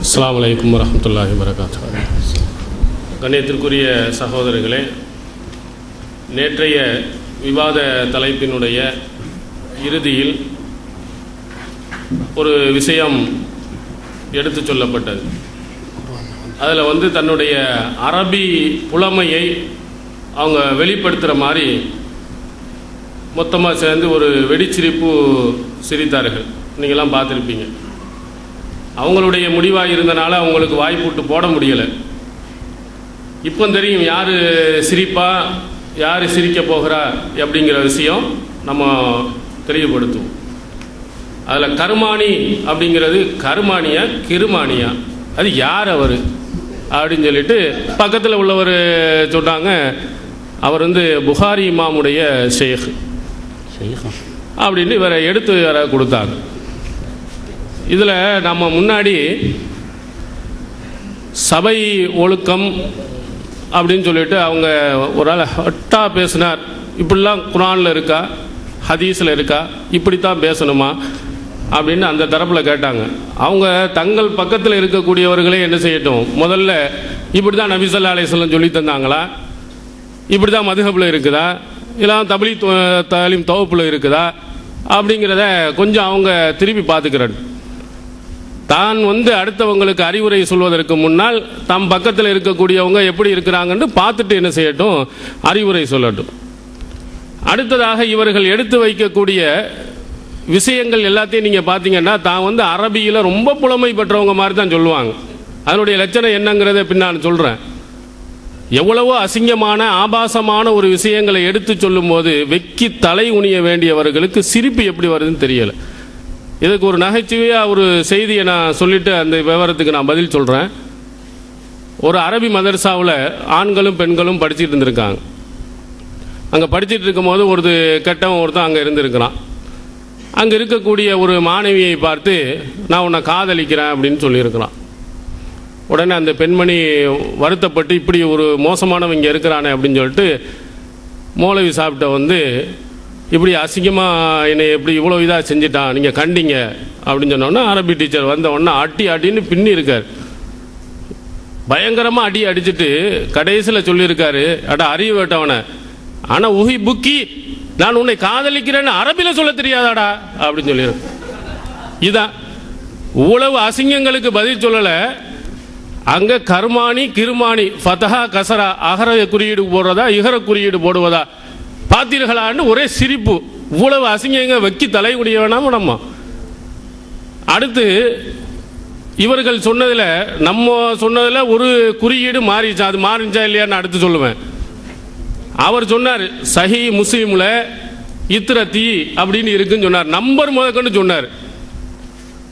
அஸ்ஸலாமு அலைக்கும் வரஹ்மத்துல்லாஹி வபரகாத்துஹு. கண்ணியத்திற்குரிய சகோதரர்களே, நேற்றைய விவாத தலைப்பினுடைய இறுதியில் ஒரு விஷயம் எடுத்து சொல்லப்பட்டது. அதில் தன்னுடைய அரபி புலமையை அவங்க வெளிப்படுத்துகிற மாதிரி மொத்தமாக சேர்ந்து ஒரு வெடிச்சிரிப்பு சிரித்தார்கள். நீங்களாம் பார்த்துருப்பீங்க. அவங்களுடைய முடிவாக இருந்தனால அவங்களுக்கு வாய்ப்புட்டு போட முடியலை. இப்போ தெரியும் யார் சிரிப்பா யார் சிரிக்க போகிறா அப்படிங்கிற விஷயம் நம்ம தெளிவுபடுத்துவோம். அதில் கருமானி அப்படிங்கிறது கருமானியா கிருமானியா, அது யார் அவர் அப்படின்னு சொல்லிட்டு பக்கத்தில் உள்ளவர் சொன்னாங்க, அவர் புகாரி இமாமுடைய ஷேக் அப்படின்னு இவரை எடுத்து வர கொடுத்தாங்க. இதில் நம்ம முன்னாடி சபை ஒழுக்கம் அப்படின்னு சொல்லிட்டு அவங்க ஒரு ஆள் ஹட்டாக பேசினார். இப்படிலாம் குர்ஆனில் இருக்கா, ஹதீஸில் இருக்கா, இப்படித்தான் பேசணுமா அப்படின்னு அந்த தரப்பில் கேட்டாங்க. அவங்க தங்கள் பக்கத்தில் இருக்கக்கூடியவர்களே என்ன செய்யட்டும், முதல்ல இப்படி தான் நபி ஸல்லல்லாஹு அலைஹி வஸல்லம் சொல்லி தந்தாங்களா, இப்படி தான் மதுஹபில் இருக்குதா, இல்லை தப்லீக் தலீம் தௌப்பில் இருக்குதா அப்படிங்கிறத கொஞ்சம் அவங்க திருப்பி பார்த்துக்கிறாங்க. தான் அடுத்தவங்களுக்கு அறிவுரை சொல்வதற்கு முன்னால் தம் பக்கத்தில் இருக்கக்கூடியவங்க எப்படி இருக்கிறாங்கன்னு பார்த்துட்டு என்ன செய்யட்டும், அறிவுரை சொல்லட்டும். அடுத்ததாக இவர்கள் எடுத்து வைக்கக்கூடிய விஷயங்கள் எல்லாத்தையும் நீங்கள் பார்த்தீங்கன்னா தான் அரபியில் ரொம்ப புலமை பெற்றவங்க மாதிரி தான் சொல்லுவாங்க. அதனுடைய லட்சணம் என்னங்கிறத பின்னால் சொல்கிறேன். எவ்வளவோ அசிங்கமான ஆபாசமான ஒரு விஷயங்களை எடுத்து சொல்லும் போது வெக்கி தலை உணிய வேண்டியவர்களுக்கு சிரிப்பு எப்படி வருதுன்னு தெரியலை. இதுக்கு ஒரு நகைச்சுவையாக ஒரு செய்தியை நான் சொல்லிவிட்டு அந்த விவரத்துக்கு நான் பதில் சொல்கிறேன். ஒரு அரபி மதரசாவில் ஆண்களும் பெண்களும் படிச்சுட்டு இருந்திருக்காங்க. அங்கே படிச்சுட்டு இருக்கும்போது ஒரு கெட்டவன் ஒருத்தன் அங்கே இருந்திருக்கிறான். அங்கே இருக்கக்கூடிய ஒரு மாணவியை பார்த்து நான் உன்னை காதலிக்கிறேன் அப்படின்னு சொல்லியிருக்கிறான். உடனே அந்த பெண்மணி வருத்தப்பட்டு இப்படி ஒரு மோசமானவங்க இங்கே இருக்கிறானே அப்படின்னு சொல்லிட்டு மௌலவி சாப்பிட்ட இப்படி அசிங்கமாக என்னை எப்படி இவ்வளோ இதாக செஞ்சிட்டான், நீங்கள் கண்டிங்க அப்படின்னு சொன்னோன்னா அரபி டீச்சர் வந்த உடனே அடின்னு பின்னி இருக்கார். பயங்கரமாக அடிச்சுட்டு கடைசியில் சொல்லியிருக்காரு, அறிவு வேட்டவனை, ஆனால் உஹி புக்கி நான் உன்னை காதலிக்கிறேன்னு அரபியில் சொல்ல தெரியாதாடா அப்படின்னு சொல்லியிருக்கேன். இதான் இவ்வளவு அசிங்கங்களுக்கு பதில் சொல்லலை. அங்கே கர்மானி கிருமானி ஃபதஹா கசரா அகர குறியீடு போடுறதா இகர குறியீடு போடுவதா பார்த்தீர்களான்னு ஒரே சிரிப்பு. இவ்வளவு அசிங்கங்க வெக்கி தலை குடிய வேணாம நம்ம. அடுத்து இவர்கள் சொன்னதில் நம்ம சொன்னதில் ஒரு குறியீடு மாறிச்சா, அது மாறிச்சா இல்லையான்னு அடுத்து சொல்லுவேன். அவர் சொன்னார் சஹி முஸ்லீமில் இத்ரதி அப்படின்னு இருக்குன்னு சொன்னார். நம்பர் முதற்கொண்டு சொன்னார்.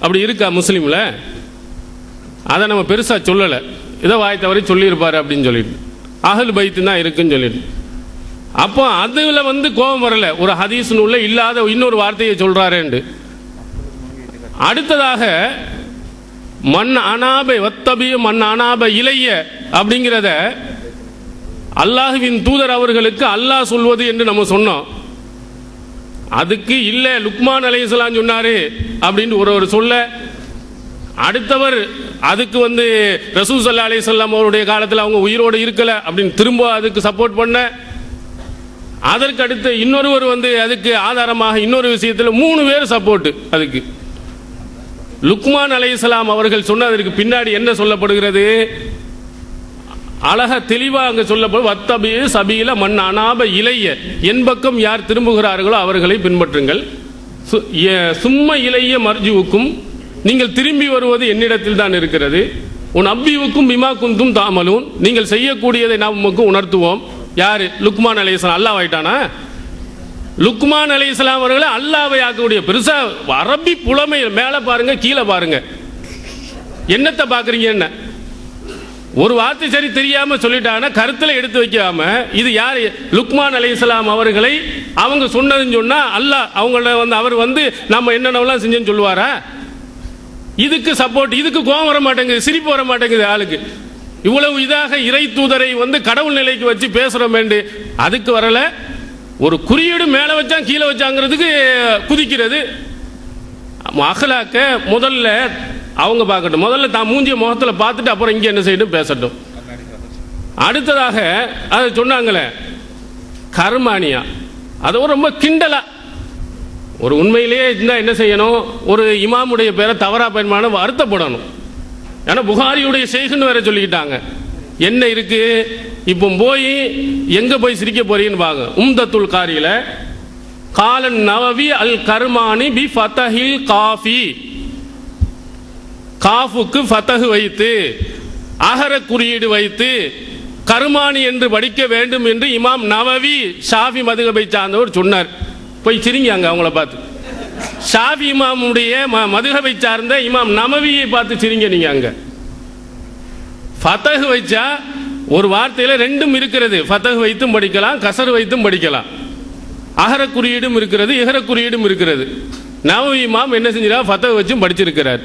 அப்படி இருக்கா முஸ்லீமில்? அதை நம்ம பெருசாக சொல்லலை, இதை வாய் தவறி சொல்லியிருப்பார் அப்படின்னு சொல்லிட்டு அஹ்ல் பைத்து தான் இருக்குன்னு சொல்லிட்டு. அப்போ அதில் கோபம் வரல, ஒரு ஹதீஸ் நூல்ல இல்லாத இன்னொரு வார்த்தையை சொல்றாருண்டு. அடுத்ததாக மண் அனாபை வத்தபிய மண் அனாபை இளைய அப்படிங்கிறத அல்லாஹ்வின் தூதர் அவர்களுக்கு அல்லாஹ் சொல்வது என்று நம்ம சொன்னோம். அதுக்கு இல்லை லுக்மான் அலைஹிஸ்ஸலாம் சொன்னாரு அப்படின்னு ஒரு சொல்ல, அடுத்தவர் அதுக்கு ரசூல் ஸல்லல்லாஹு அலைஹி வஸல்லம் அவருடைய காலத்தில் அவங்க உயிரோடு இருக்கல அப்படின்னு திரும்ப அதுக்கு சப்போர்ட் பண்ண, அதற்கு அடுத்து இன்னொருவர் அதுக்கு ஆதாரமாக இன்னொரு விஷயத்தில் 3 பேர் சப்போர்ட். அதுக்கு லுக்மான் அலைஹிஸ்ஸலாம் அவர்கள் சொன்னதற்கு பின்னாடி என்ன சொல்லப்படுகிறது, அழக தெளிவாக அங்கே சொல்லப்படும், வத்தபி சபீல மண் அனாப இளைய, என் பக்கம் யார் திரும்புகிறார்களோ அவர்களை பின்பற்றுங்கள், சும்மா இளைய மர்ஜுவுக்கும் நீங்கள் திரும்பி வருவது என்னிடத்தில் தான் இருக்கிறது, உன் அப்பிவுக்கும் பிமா குந்தும் தாமலும் நீங்கள் செய்யக்கூடியதை நாம் உமக்கு உணர்த்துவோம். யாரு? லுக்மான் அலைஹிஸ்ஸலாம். அல்லாஹ் ஆயிட்டானா? லுக்மான் அலைஹிஸ்ஸலாம் அவர்களை அல்லாஹ்வை ஆக்கக்கூடிய பெருசா அரபி புலமை. மேலே பாருங்க கீழே பாருங்க, என்னத்தை பாக்குறீங்க? என்ன ஒரு வார்த்தை சரி தெரியாம சொல்லிட்டாங்கன்னா கருத்துல எடுத்து வைக்காம இது யார்? லுக்மான் அலைஹிஸ்ஸலாம் அவர்களை அவங்க சொன்னதுன்னு சொன்னா அல்லாஹ் அவங்கள அவர் நம்ம என்னென்னலாம் செஞ்சேன்னு சொல்லுவாரா? இதுக்கு சப்போர்ட், இதுக்கு கோபம் வர மாட்டேங்குது, சிரிப்பு வர மாட்டேங்குது ஆளுக்கு. இவ்வளவு இதாக இறை தூதரை கடவுள் நிலைக்கு வச்சு பேசுறோம் வேண்டு, அதுக்கு வரல. ஒரு குறியீடு மேலே வச்சான் கீழே வச்சாங்கிறதுக்கு குதிக்கிறது. அஹ்லாக்க முதல்ல அவங்க பார்க்கட்டும். முதல்ல தான் மூஞ்சிய முகத்தில் பார்த்துட்டு அப்புறம் இங்கே என்ன செய்யட்டும், பேசட்டும். அடுத்ததாக அதை சொன்னாங்களே கர்மானியா, அது ரொம்ப கிண்டலா. ஒரு உண்மையிலேயே இருந்தால் என்ன செய்யணும், ஒரு இமாமுடைய பேரை தவறா பயன்பாடு வருத்தப்படணும். ஏன்னா புகாரியுடைய ஷேகுன்னு வேற சொல்லிக்கிட்டாங்க. என்ன இருக்கு இப்போ, போய் எங்க போய் சிரிக்க போறீங்கன்னு பாங்க. உம்தத்துல் காரியில காலன் நவவி அல் கர்மானி பி ஃபதஹில் காஃபி, காஃபுக்கு ஃபதஹ் வைத்து அகர குறியீடு வைத்து கர்மானி என்று படிக்க வேண்டும் என்று இமாம் நவவி ஷாஃபி மதுஹபை சார்ந்தவர் சொன்னார். போய் சிரிங்க அங்க அவங்கள பார்த்து. ஷாஃபி இமாமுடைய மதுஹபை சார்ந்த இமாம் நவவியை பார்த்து சிரிங்க நீங்க. அங்க ஃபதஹ் வைச்சா ஒரு வார்த்தையில ரெண்டும் இருக்கிறது. ஃபதஹ் வைத்தும் படிக்கலாம், கசர் வைத்தும் படிக்கலாம். அகர குறியீடும் இருக்கிறது, இகர குறியீடும் இருக்கிறது. நவவி இமாம் என்ன செஞ்சிருக்காங்க, ஃபதஹ் வச்சும் படிச்சிருக்கிறார்.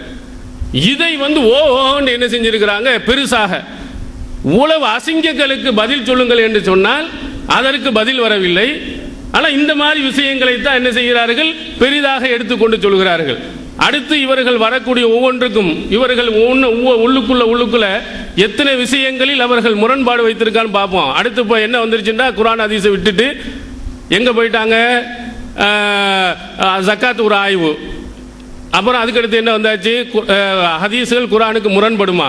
இதை ஓன்னு என்ன செஞ்சிருக்கிறாங்க, பெருசாக உளவு அசிங்கங்களுக்கு பதில் சொல்லுங்கள் என்று சொன்னால் அதற்கு பதில் வரவில்லை. ஆனால் இந்த மாதிரி விஷயங்களை தான் என்ன செய்கிறார்கள், பெரிதாக எடுத்துக்கொண்டு சொல்கிறார்கள். அடுத்து இவர்கள் வரக்கூடிய ஒவ்வொன்றுக்கும் இவர்கள் உள்ளுக்குள்ள எத்தனை விஷயங்களில் அவர்கள் முரண்பாடு வைத்திருக்கான்னு பார்ப்போம். அடுத்து இப்போ என்ன வந்துருச்சுன்னா, குர்ஆன் ஹதீஸை விட்டுட்டு எங்கே போயிட்டாங்க, ஜக்காத் ஒரு ஆய்வு. அப்புறம் அதுக்கடுத்து என்ன வந்தாச்சு, ஹதீஸுகள் குர்ஆனுக்கு முரண்படுமா,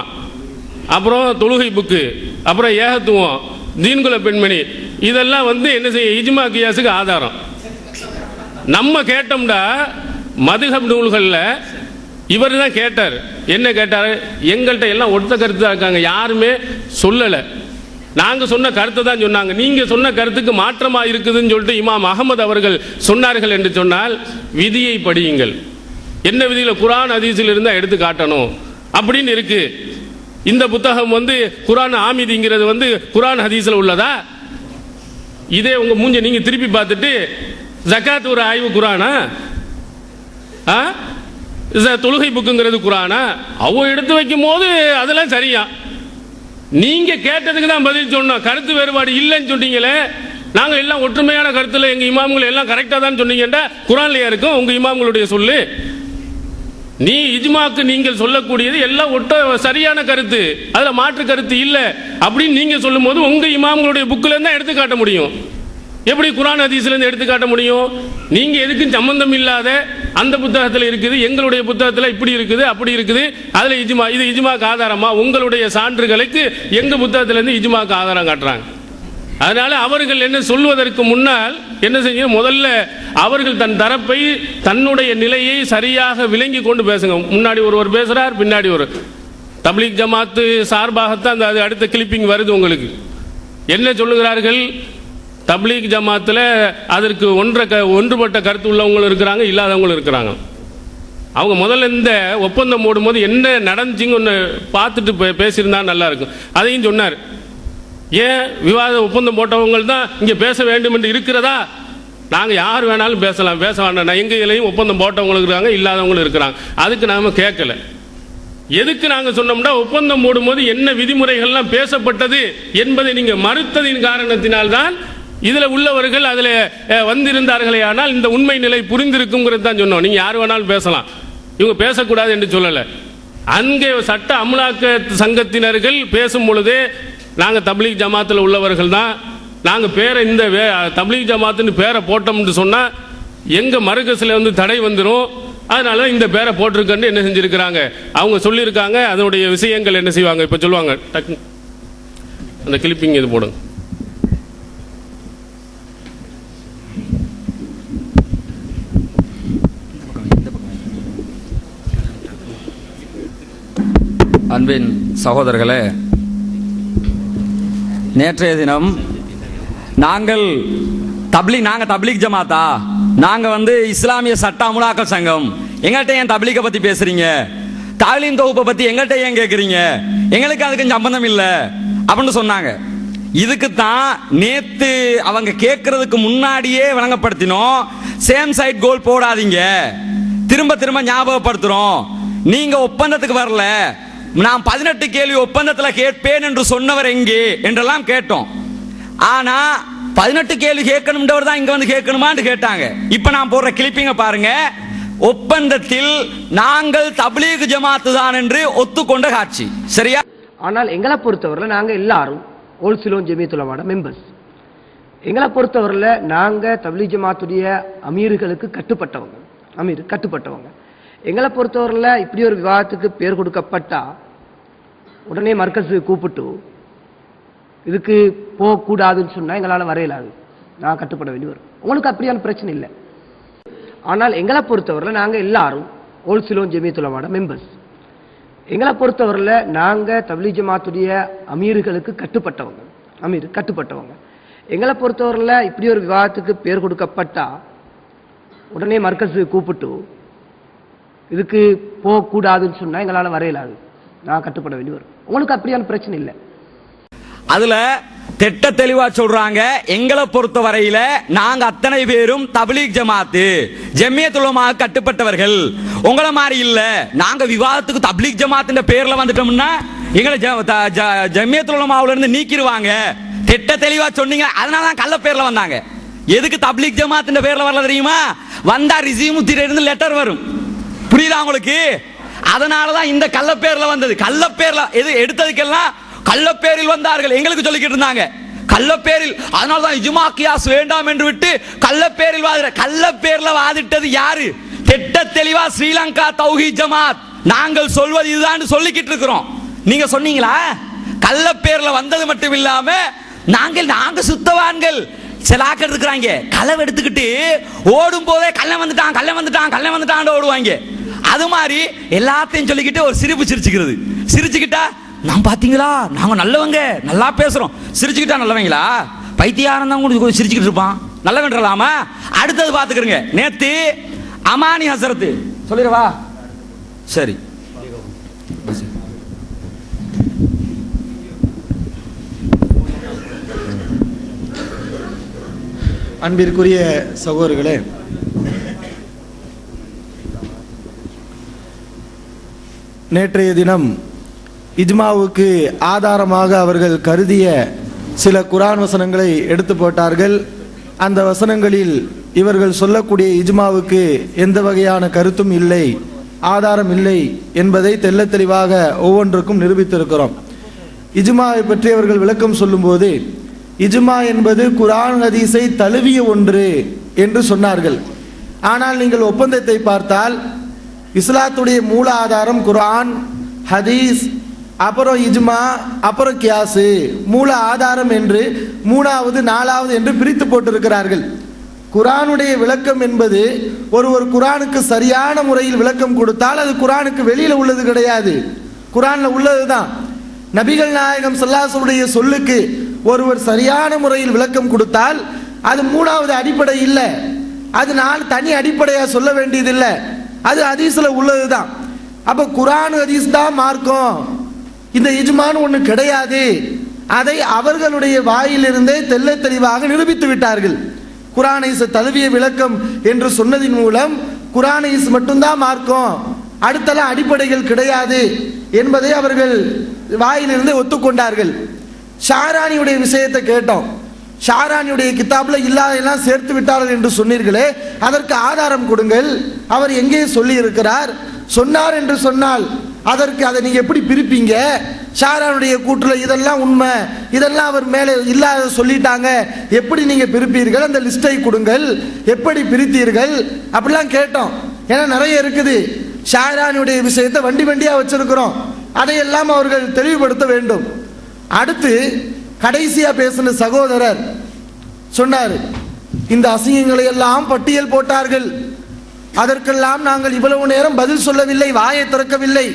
அப்புறம் தொழுகை புக்கு, அப்புறம் ஏகத்துவம், தீன்குல பெண்மணி, இதெல்லாம் என்ன செய்ய, இஜ்மா கியாஸுக்கு ஆதாரம். நம்ம கேட்டோம்டா மதுஹப் நூல்களில் இவர் தான் கேட்டார். என்ன கேட்டார், எங்கள்கிட்ட எல்லாம் ஒத்த கருத்து தான் இருக்காங்க, யாருமே சொல்லலை, நாங்கள் சொன்ன கருத்தை தான் சொன்னாங்க, நீங்கள் சொன்ன கருத்துக்கு மாற்றமாக இருக்குதுன்னு சொல்லிட்டு இமாம் அகமது அவர்கள் சொன்னார்கள் என்று சொன்னால் விதியை படியுங்கள். என்ன விதியில், குர்ஆன் ஹதீஸில் இருந்தால் எடுத்து காட்டணும் அப்படின்னு இருக்கு. இந்த புத்தகம் குர்ஆன் ஆமிதிங்கிறது குர்ஆன் ஹதீஸில் உள்ளதா? இதே உங்க மூஞ்ச நீங்க திருப்பி பார்த்துட்டு ஜகாத் ஒரு ஆய்வு குர்ஆனா, தொழுகை புக்குங்கிறது குர்ஆனா, அவங்க எடுத்து வைக்கும் போது அதெல்லாம் சரியா, நீங்க கேட்டதுக்கு தான் பதில் சொன்னோம். கருத்து வேறுபாடு இல்லைன்னு சொன்னீங்களே, நாங்க எல்லாம் ஒற்றுமையான கருத்துல எங்க இமாம்கள் எல்லாம் கரெக்டா தான் சொன்னீங்கடா, குர்ஆன்லயா இருக்கும் உங்க இமாம்களுடைய சொல்லு. நீ இஜ்மாக்கு நீங்கள் சொல்லக்கூடியது எல்லாம் சரியான கருத்து, அதுல மாற்று கருத்து இல்லை அப்படின்னு நீங்க சொல்லும் போது உங்க இமாம்களுடைய புக்கில இருந்தா எடுத்து காட்ட முடியும். எப்படி குர்ஆன் ஹதீஸ்ல இருந்து எடுத்து காட்ட முடியும்? நீங்க எதுக்கும் சம்பந்தம் இல்லாத அந்த புத்தகத்தில் இருக்குது, எங்களுடைய புத்தகத்தில் இப்படி இருக்குது அப்படி இருக்குது, அதுல இஜ்மா, இது இஜ்மாக்கு ஆதாரமா? உங்களுடைய சான்றுகளுக்கு எங்க புத்தகத்திலிருந்து இஜ்மாக்கு ஆதாரம் காட்டுறாங்க. அதனால அவர்கள் என்ன சொல்வதற்கு முன்னால் என்ன செய்ய, முதல்ல அவர்கள் தன் தரப்பை தன்னுடைய நிலையை சரியாக விளங்கி கொண்டு பேசுங்க. முன்னாடி ஒருவர் பேசுறார், பின்னாடி ஒரு தப்லீக் ஜமாத்து சார்பாகத்தான் அது அடுத்த கிளிப்பிங் வருது. உங்களுக்கு என்ன சொல்லுகிறார்கள், தப்லீக் ஜமாத்தில் அதற்கு ஒன்றுபட்ட கருத்து உள்ளவங்களும் இருக்கிறாங்க, இல்லாதவங்களும் இருக்கிறாங்க. அவங்க முதல்ல இந்த ஒப்பந்தம் போடும்போது என்ன நடந்துச்சுன்னு பார்த்துட்டு பேசியிருந்தா நல்லா இருக்கும். அதையும் சொன்னார். ஏன் விவாத ஒப்பந்தம் போட்டவங்க தான் இங்கே பேச வேண்டும் என்று இருக்கிறதா? நாங்கள் யார் வேணாலும் பேசலாம், பேச வேண்டாம். எங்கள் இதுலையும் ஒப்பந்தம் போட்டவங்களும் இருக்கிறாங்க, இல்லாதவங்களும் இருக்கிறாங்க. அதுக்கு நாம கேட்கல. எதுக்கு நாங்கள் சொன்னோம்னா, ஒப்பந்தம் போடும்போது என்ன விதிமுறைகள்லாம் பேசப்பட்டது என்பதை நீங்கள் மறுத்ததின் காரணத்தினால்தான் இதில் உள்ளவர்கள் அதில் வந்திருந்தார்களே. ஆனால் இந்த உண்மை நிலை புரிந்திருக்குங்கிறது தான் சொன்னோம். நீங்கள் யார் வேணாலும் பேசலாம், இவங்க பேசக்கூடாது என்று சொல்லலை. அங்கே சட்ட அமலாக்க சங்கத்தினர்கள் பேசும் பொழுதே நாங்கள் தப்லீக் ஜமாத்தில் உள்ளவர்கள் தான், நாங்கள் பேரை இந்த தப்லீக் ஜமாத்துன்னு பேரை போட்டோம்னு சொன்னால் எங்கள் மர்கஸில் தடை வந்துடும், அதனால இந்த பேரை போட்டிருக்கன்னு என்ன செஞ்சுருக்கிறாங்க, அவங்க சொல்லியிருக்காங்க. அதனுடைய விஷயங்கள் என்ன செய்வாங்க, இப்போ சொல்லுவாங்க. டக்கு அந்த கிளிப்பிங் இது போடுங்க. அன்பின் சகோதரர்களே, நேற்றைய தினம் நாங்கள் தப்லீக் ஜமாத்தா, நாங்க இஸ்லாமிய சட்ட அமுலாக்கல் சங்கம், எங்கள்கிட்ட ஏன் தப்லீகை பத்தி பேசுறீங்க, தாலீம் தொகுப்பை பத்தி எங்கள்கிட்ட ஏன் கேட்குறீங்க, எங்களுக்கு அதுக்கு சம்பந்தம் இல்லை அப்படின்னு சொன்னாங்க. இதுக்கு தான் நேத்து அவங்க கேட்கறதுக்கு முன்னாடியே விளங்கப்படுத்தினோம். சேம் சைட் கோல் போடாதீங்க, திரும்ப திரும்ப ஞாபகப்படுத்துறோம். நீங்க ஒப்பந்தத்துக்கு வரல, நான் 18 கேள்வி ஒப்பந்தத்தில் கேட்பேன் என்று சொன்னவர் எங்கே என்றெல்லாம் கேட்டோம். ஆனா 18 கேள்வி கேட்கணும்ன்றவர் தான் இங்க கேட்கணுமான்னு கேட்டாங்க. இப்ப நான் போடுற கிளிப்பிங்க பாருங்க. ஒப்பந்தத்தில் நாங்கள் தப்லீக் ஜமாத்து தான் என்று ஒத்துக்கொண்ட காட்சி. சரியா? ஆனால் எங்களை பொறுத்தவரையில் நாங்கள் எல்லாரும் ஓல் சிலோன் ஜமியத்துல் உலமாவோட மெம்பர்ஸ். எங்களை பொறுத்தவரையில் நாங்கள் தப்லீக் ஜமாத்துடைய அமீர்களுக்கு கட்டுப்பட்டவங்க. எங்களை பொறுத்தவரையில் இப்படி ஒரு விவாதத்துக்கு பேர் கொடுக்கப்பட்டா உடனே மர்கஸு கூப்பிட்டு இதுக்கு போகக்கூடாதுன்னு சொன்னால் எங்களால் வரையலாது, நான் கட்டுப்பட வேண்டி வரும். உங்களுக்கு அப்படியான பிரச்சனை இல்லை. ஆனால் எங்களை பொறுத்தவரையில் நாங்கள் எல்லாரும் ஓல் சிலோன் ஜமியத்துல் உலமாவோட மெம்பர்ஸ். எங்களை பொறுத்தவரையில் நாங்கள் தப்லீக் ஜமாத்துடைய அமீர்களுக்கு கட்டுப்பட்டவங்க. எங்களை பொறுத்தவரையில் இப்படி ஒரு விவாதத்துக்கு பேர் கொடுக்கப்பட்டா உடனே மர்கஸு கூப்பிட்டு இதுக்கு போகக்கூடாதுன்னு சொன்னால் எங்களால் வரையலாது, நான் கட்டுப்பட வேண்டி வரும். உங்களுக்கு அப்படியான பிரச்சனை இல்லை. அதுல திட்ட தெளிவா சொல்றாங்க, எங்களை பொறுத்த வரையில நாங்க அத்தனை பேரும் தப்லீக் ஜமாத்து ஜமியத்துல் உலமாக்கு கட்டுப்பட்டவர்கள். உங்களை மாதிரி இல்ல, நாங்க விவாதத்துக்கு தப்லீக் ஜமாத்துன்ற பேர்ல வந்துட்டோம்னா எங்களை ஜமியத்துல் உலமாவுல இருந்து நீக்கிடுவாங்க. திட்ட தெளிவா சொன்னீங்க, அதனாலதான் கள்ள பேர்ல வந்தாங்க. எதுக்கு தப்லீக் ஜமாத்துன்ற பேர்ல வரல தெரியுமா? வந்தா ரிசீமுத்திர இருந்து லெட்டர் வரும். புரியுதா உங்களுக்கு? அதனாலதான் இந்த கள்ள பேர்ல வந்தது. கள்ள பேர்ல எது எடுத்ததுக்கெல்லாம் கள்ளப்பேரில் வந்தார்கள். எங்களுக்கு சொல்லிக்கிட்டு இருந்தாங்க கள்ளப்பேரில். அதனாலதான் இஜ்மா கியாஸ் வேண்டாம் என்று விட்டு கள்ளப்பேரில் கள்ளப்பேர்ல வாதிட்டது யாரு? திட்ட தெளிவா ஸ்ரீலங்கா தௌஹீத் ஜமாத். நாங்கள் சொல்வது இதுதான் சொல்லிக்கிட்டு இருக்கிறோம். நீங்க சொன்னீங்களா? கள்ளப்பேர்ல வந்தது மட்டும் இல்லாம நாங்க சுத்தவான்கள். சில ஆக்கள் இருக்கிறாங்க, களவு எடுத்துக்கிட்டு ஓடும் போதே கள்ளம் வந்துட்டான் ஓடுவாங்க. அது மாதிரி எல்லாத்தையும் சொல்லிக்கிட்டு ஒரு சிரிச்சுக்கிட்டா நான் பாத்தீங்களா நாங்க நல்லவங்க, நல்லா பேசுறோம். சிரிச்சுக்கிட்டா நல்லவங்களா? பைத்தியாரம் தான் கூட சிரிச்சுக்கிட்டு இருப்பான். நல்லவன்றலாமா? அடுத்தது பாத்துக்கிறங்க. நேத்து அமானி ஹசரத்து சொல்லிடவா? சரி, அன்பிற்குரிய சகோதரர்களே, நேற்றைய தினம் இஜ்மாவுக்கு ஆதாரமாக அவர்கள் கருதிய சில குர்ஆன் வசனங்களை எடுத்து போட்டார்கள். அந்த வசனங்களில் இவர்கள் சொல்லக்கூடிய இஜ்மாவுக்கு எந்த வகையான கருத்தும் இல்லை, ஆதாரம் இல்லை என்பதை தெள்ள தெளிவாக ஒவ்வொன்றுக்கும் நிரூபித்திருக்கிறோம். இஜ்மாவை பற்றி அவர்கள் விளக்கம் சொல்லும்போது இஜ்மா என்பது குர்ஆன் ஹதீஸை தழுவிய ஒன்று என்று சொன்னார்கள். ஆனால் நீங்கள் ஒப்பந்தத்தை பார்த்தால் இஸ்லாத்துடைய மூல ஆதாரம் குர்ஆன், ஹதீஸ், அப்புறம் இஜ்மா, அப்புறம் கியாசு, மூல ஆதாரம் என்று மூணாவது நாலாவது என்று பிரித்து போட்டிருக்கிறார்கள். குர்ஆனுடைய விளக்கம் என்பது ஒரு குர்ஆனுக்கு சரியான முறையில் விளக்கம் கொடுத்தால் அது குர்ஆனுக்கு வெளியில உள்ளது கிடையாது, குர்ஆன்ல உள்ளதுதான். நபிகள் நாயகம் ஸல்லல்லாஹு அலைஹி வஸல்லம் சொல்லுக்கு ஒருவர் சரியான முறையில் விளக்கம் கொடுத்தால் அது மூணாவது அடிப்படை இல்லை, அது நான் தனி அடிப்படையா சொல்ல வேண்டியதில்லை, அது ஹதீஸ்ல உள்ளதுதான். அப்ப குர்ஆன் ஹதீஸ் தான் மார்க்கம், இந்த இஜ்மான்னு ஒண்ணு கிடையாது. அதை அவர்களுடைய வாயிலிருந்தே தெள்ள தெளிவாக நிரூபித்து விட்டார்கள். குர்ஆன் ஹதீஸ் தழுவிய விளக்கம் என்று சொன்னதின் மூலம் குர்ஆன் ஹதீஸ் மட்டும்தான் மார்க்கம், அடுத்தெல்லாம் அடிப்படைகள் கிடையாது என்பதை அவர்கள் வாயிலிருந்து ஒத்துக்கொண்டார்கள். ஷாரானியுடைய விஷயத்தை கேட்டோம். ஷாரானியுடைய கிதாப்ல இல்லாதெல்லாம் சேர்த்து விட்டார்கள் என்று சொன்னீர்களே, அதற்கு ஆதாரம் கொடுங்கள். அவர் எங்கே சொல்லி இருக்கிறார்? சொன்னார் என்று சொன்னால் அதற்கு அதை நீங்க எப்படி பிரிப்பீங்க? ஷாரானுடைய கூற்றுல இதெல்லாம் உண்மை, இதெல்லாம் அவர் மேலே இல்லாத சொல்லிட்டாங்க, எப்படி நீங்க பிரிப்பீர்கள்? அந்த லிஸ்டை கொடுங்கள், எப்படி பிரித்தீர்கள்? அப்படிலாம் கேட்டோம். ஏன்னா நிறைய இருக்குது. ஷாரானுடைய விஷயத்தை வண்டி வண்டியா வச்சிருக்கிறோம், அதையெல்லாம் அவர்கள் தெளிவுபடுத்த வேண்டும். அடுத்து கடைசியா பேசின சகோதரர் சொன்னார், இந்த அசிங்கங்களை எல்லாம் பட்டியல் போட்டார்கள், அதற்கெல்லாம் நாங்கள் இவ்வளவு நேரம் பதில் சொல்லவில்லை, வாயை திறக்கவில்லை,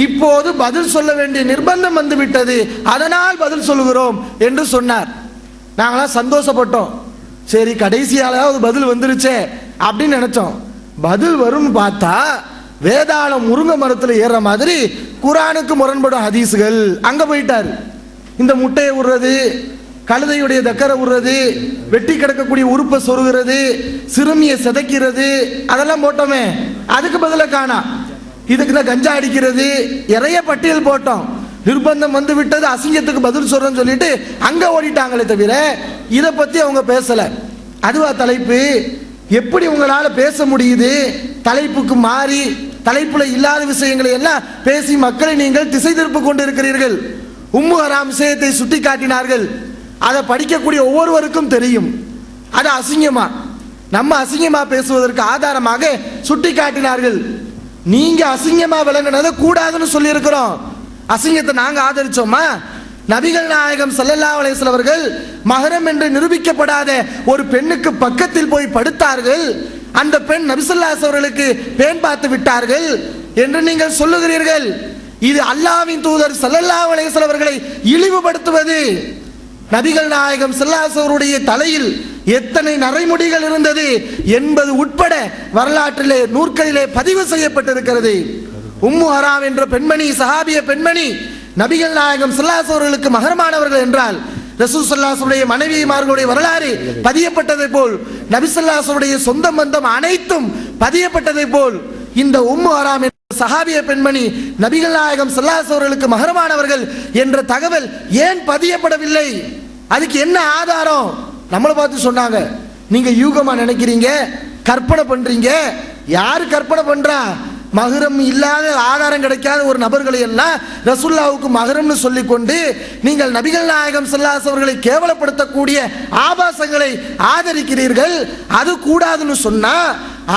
இப்போது பதில் சொல்ல வேண்டிய நிர்பந்தம் வந்துவிட்டது, அதனால் பதில் சொல்லுகிறோம் என்று சொன்னார். நாங்களாம் சந்தோஷப்பட்டோம். சரி கடைசியாலாவது பதில் வந்துருச்சே அப்படின்னு நினைச்சோம். பதில் வரும்னு பார்த்தா வேதாளம் முருங்கை மரத்தில் ஏற மாதிரி குர்ஆனுக்கு முரண்படும் ஹதீஸ்கள் அங்க போயிட்டார். இந்த முட்டையை விடுறது, கழுதையுடைய தக்கரை விடுறது, வெட்டி கிடக்கக்கூடிய உறுப்பை சொருகிறது, சிறுமியை சிதைக்கிறது, அதெல்லாம் போட்டோமே, அதுக்கு பதில காணா. இதுக்கு தான் கஞ்சா அடிக்கிறது, நிறைய பட்டியல் போட்டோம். நிர்பந்தம் வந்து விட்டது, அசிங்கத்துக்கு பதில் சொல்றேன்னு சொல்லிட்டு அங்க ஓடிட்டாங்களே தவிர இதை பத்தி அவங்க பேசல. அதுவா தலைப்பு? எப்படி உங்களால பேச முடியுது? தலைப்புக்கு மாறி தலைப்புல இல்லாத விஷயங்களை எல்லாம் பேசி மக்களை நீங்கள் திசை திருப்ப கொண்டு இருக்கிறீர்கள். உம்மு ஹராம் விஷயத்தை சுட்டி காட்டினார்கள். அதை படிக்கக்கூடிய ஒவ்வொருவருக்கும் தெரியும் அது அசிங்கமா, நம்ம அசிங்கமா பேசுவதற்கு ஆதாரமாக சுட்டி காட்டினார்கள். நீங்க அசிங்கமா விளங்கினதை கூடாதுன்னு சொல்லி இருக்கிறோம். அசிங்கத்தை நாங்க ஆதரிச்சோமா? நபிகள் நாயகம் ஸல்லல்லாஹு அலைஹி வஸல்லம் அவர்கள் மஹரம் என்று நிரூபிக்கப்படாத ஒரு பெண்ணுக்கு பக்கத்தில் போய் படுத்தார்கள். அந்த பெண் நபி ஸல்லல்லாஹு அலைஹி அவர்களுக்கு பேன் பார்த்து விட்டார்கள் என்று நீங்கள் சொல்லுகிறீர்கள். இது அல்லாஹ்வின் தூதர் ஸல்லல்லாஹு அலைஹி வஸல்லம் அவர்களை இழிவுபடுத்துவது. நபிகள் நாயகம் ஸல்லல்லாஹு அலைஹி அவருடைய தலையில் எத்தனை நரைமுடிகள் இருந்தது என்பது உட்பட வரலாற்றிலே நூற்களிலே பதிவு செய்யப்பட்டிருக்கிறது. உம்மு ஹராம் என்ற பெண்மணி, சஹாபிய பெண்மணி, நபிகள் நாயகம் ஸல்லல்லாஹு அலைஹி அவர்களுக்கு மஹரமானவர்கள் என்றால் ரசூல் ஸல்லல்லாஹு அலைஹி வஸல்லம் மனைவிமார்களுடைய வரலாறு பதியப்பட்டதை போல், நபி ஸல்லல்லாஹு அலைஹி வஸல்லம் சொந்த பந்தம் அனைத்தும் பதியப்பட்டதை போல், இந்த உம்மு ஹராம் என்ற சஹாபிய பெண்மணி நபிகள் நாயகம் ஸல்லல்லாஹு அலைஹி அவர்களுக்கு மஹரமானவர்கள் என்ற தகவல் ஏன் பதியப்படவில்லை? அதுக்கு என்ன ஆதாரம்? நம்மளை பார்த்து சொன்னாங்க, நீங்க யூகமா நினைக்கிறீங்க, கற்பனை பண்றீங்க. யாரு கற்பனை பண்றா? மஹரம் இல்லாத ஆதாரம் கிடைக்காத ஒரு நபர்களை எல்லாம் ரசூலுல்லாஹ்வுக்கு மஹரம்னு சொல்லிக்கொண்டு நீங்கள் நபிகள் நாயகம் ஸல்லல்லாஹு அலைஹி அவர்களை கேவலப்படுத்தக்கூடிய ஆபாசங்களை ஆதரிக்கிறீர்கள். அது கூடாதுன்னு சொன்னா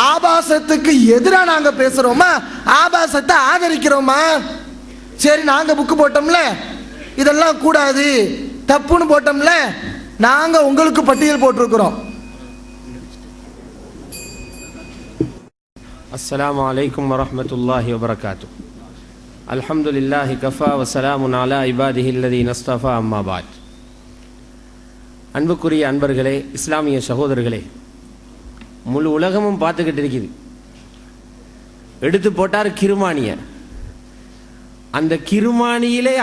ஆபாசத்துக்கு எதிராக நாங்க பேசுறோமா, ஆபாசத்தை ஆதரிக்கிறோமா? சரி, நாங்க புக்கு போட்டோம்ல, இதெல்லாம் கூடாது தப்புன்னு போட்டோம்ல, நாங்க உங்களுக்கு பட்டியல் போட்டிருக்கிறோம். அஸ்ஸலாமு அலைக்கும் வரஹ்மத்துல்லாஹி வபரகாத்துஹு. அல்ஹம்துலில்லாஹி கஃபா வஸலாமுன் அலா இபாதிஹி அல்லதீன இஸ்தஃபா, அம்மா பாத். அன்புக்குரிய அன்பர்களே, இஸ்லாமிய சகோதரர்களே, முழு உலகமும் பார்த்துக்கிட்டு இருக்குது. எடுத்து போட்டார் கிருமானிய. அந்த கிருமானியிலே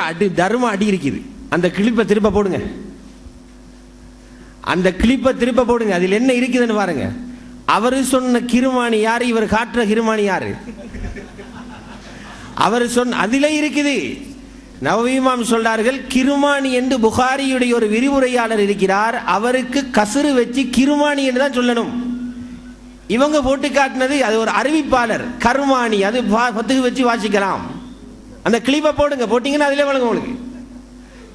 தர்ம அடி இருக்குது. அந்த கிளிப்பை திருப்ப போடுங்க, அந்த கிளிப்பை திருப்ப போடுங்க. அதில் என்ன இருக்குதுன்னு பாருங்க. அவரு சொன்ன கிருமானி யாரு? இவர் காட்டுற கிருமானி யாரு? அவர் சொன்ன அதிலே இருக்குது. நவவி இமாம் சொல்றார்கள், கிருமானி என்று புகாரியுடைய ஒரு விரிவுரையாளர் இருக்கிறார், அவருக்கு கசுறு வச்சு கிருமானி என்று தான் சொல்லணும். இவங்க போட்டு காட்டினது அது ஒரு அறிவிப்பாளர் கருமானி, அது பத்துக்கு வச்சு வாசிக்கலாம். அந்த கிளிப்பை போடுங்க, போட்டீங்கன்னா அதிலே வழங்க உங்களுக்கு.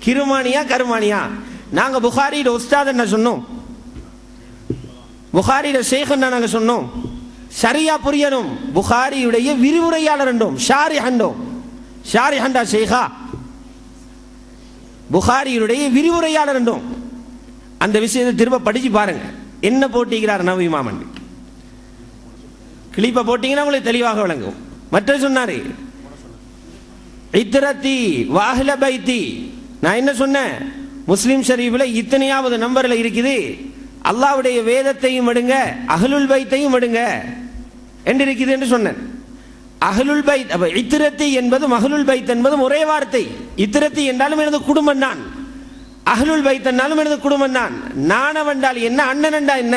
கிருமானியா கருமானியா? நாங்க புகாரியோட உஸ்தாத் என்ன சொன்னோம், புகாரியோட ஷேக் என்ன நாங்க சொன்னோம், சரியா புரியணும். புகாரியுடைய விரிவுரையாளர் என்றோம், ஷாரி ஹண்டா ஷேகா, புகாரியுடைய விரிவுரையாளர் என்றோம். அந்த விஷயத்தை திரும்ப படிச்சு பாருங்க, என்ன போட்டிக்கிறார் நவவி இமாம். கிளிப்பை போட்டீங்கன்னா உங்களுக்கு தெளிவாக விளங்கும். மற்ற சொன்னாரு இத்ரத்தி வாஹ்ல பைத்தி. நான் என்ன சொன்னேன், முஸ்லிம் ஷரீஃப்ல இத்தனையாவது நம்பர்ல இருக்குது, அல்லாஹ்வுடைய வேதத்தையும் எடுங்க அஹ்லுல் பைத்தையும் எடுங்க என்று இருக்குது என்று சொன்னேன். அஹ்லுல் பைத், அப்ப இத்ரத்தி என்பதும் அஹ்லுல் பைத் என்பதும் ஒரே வார்த்தை. இத்ரத்தி என்றாலும் எனது குடும்பம் தான், அஹ்லுல் பைத் என்றாலும் எனது குடும்பம் தான். நானவென்றால் என்ன, அண்ணனண்டா என்ன,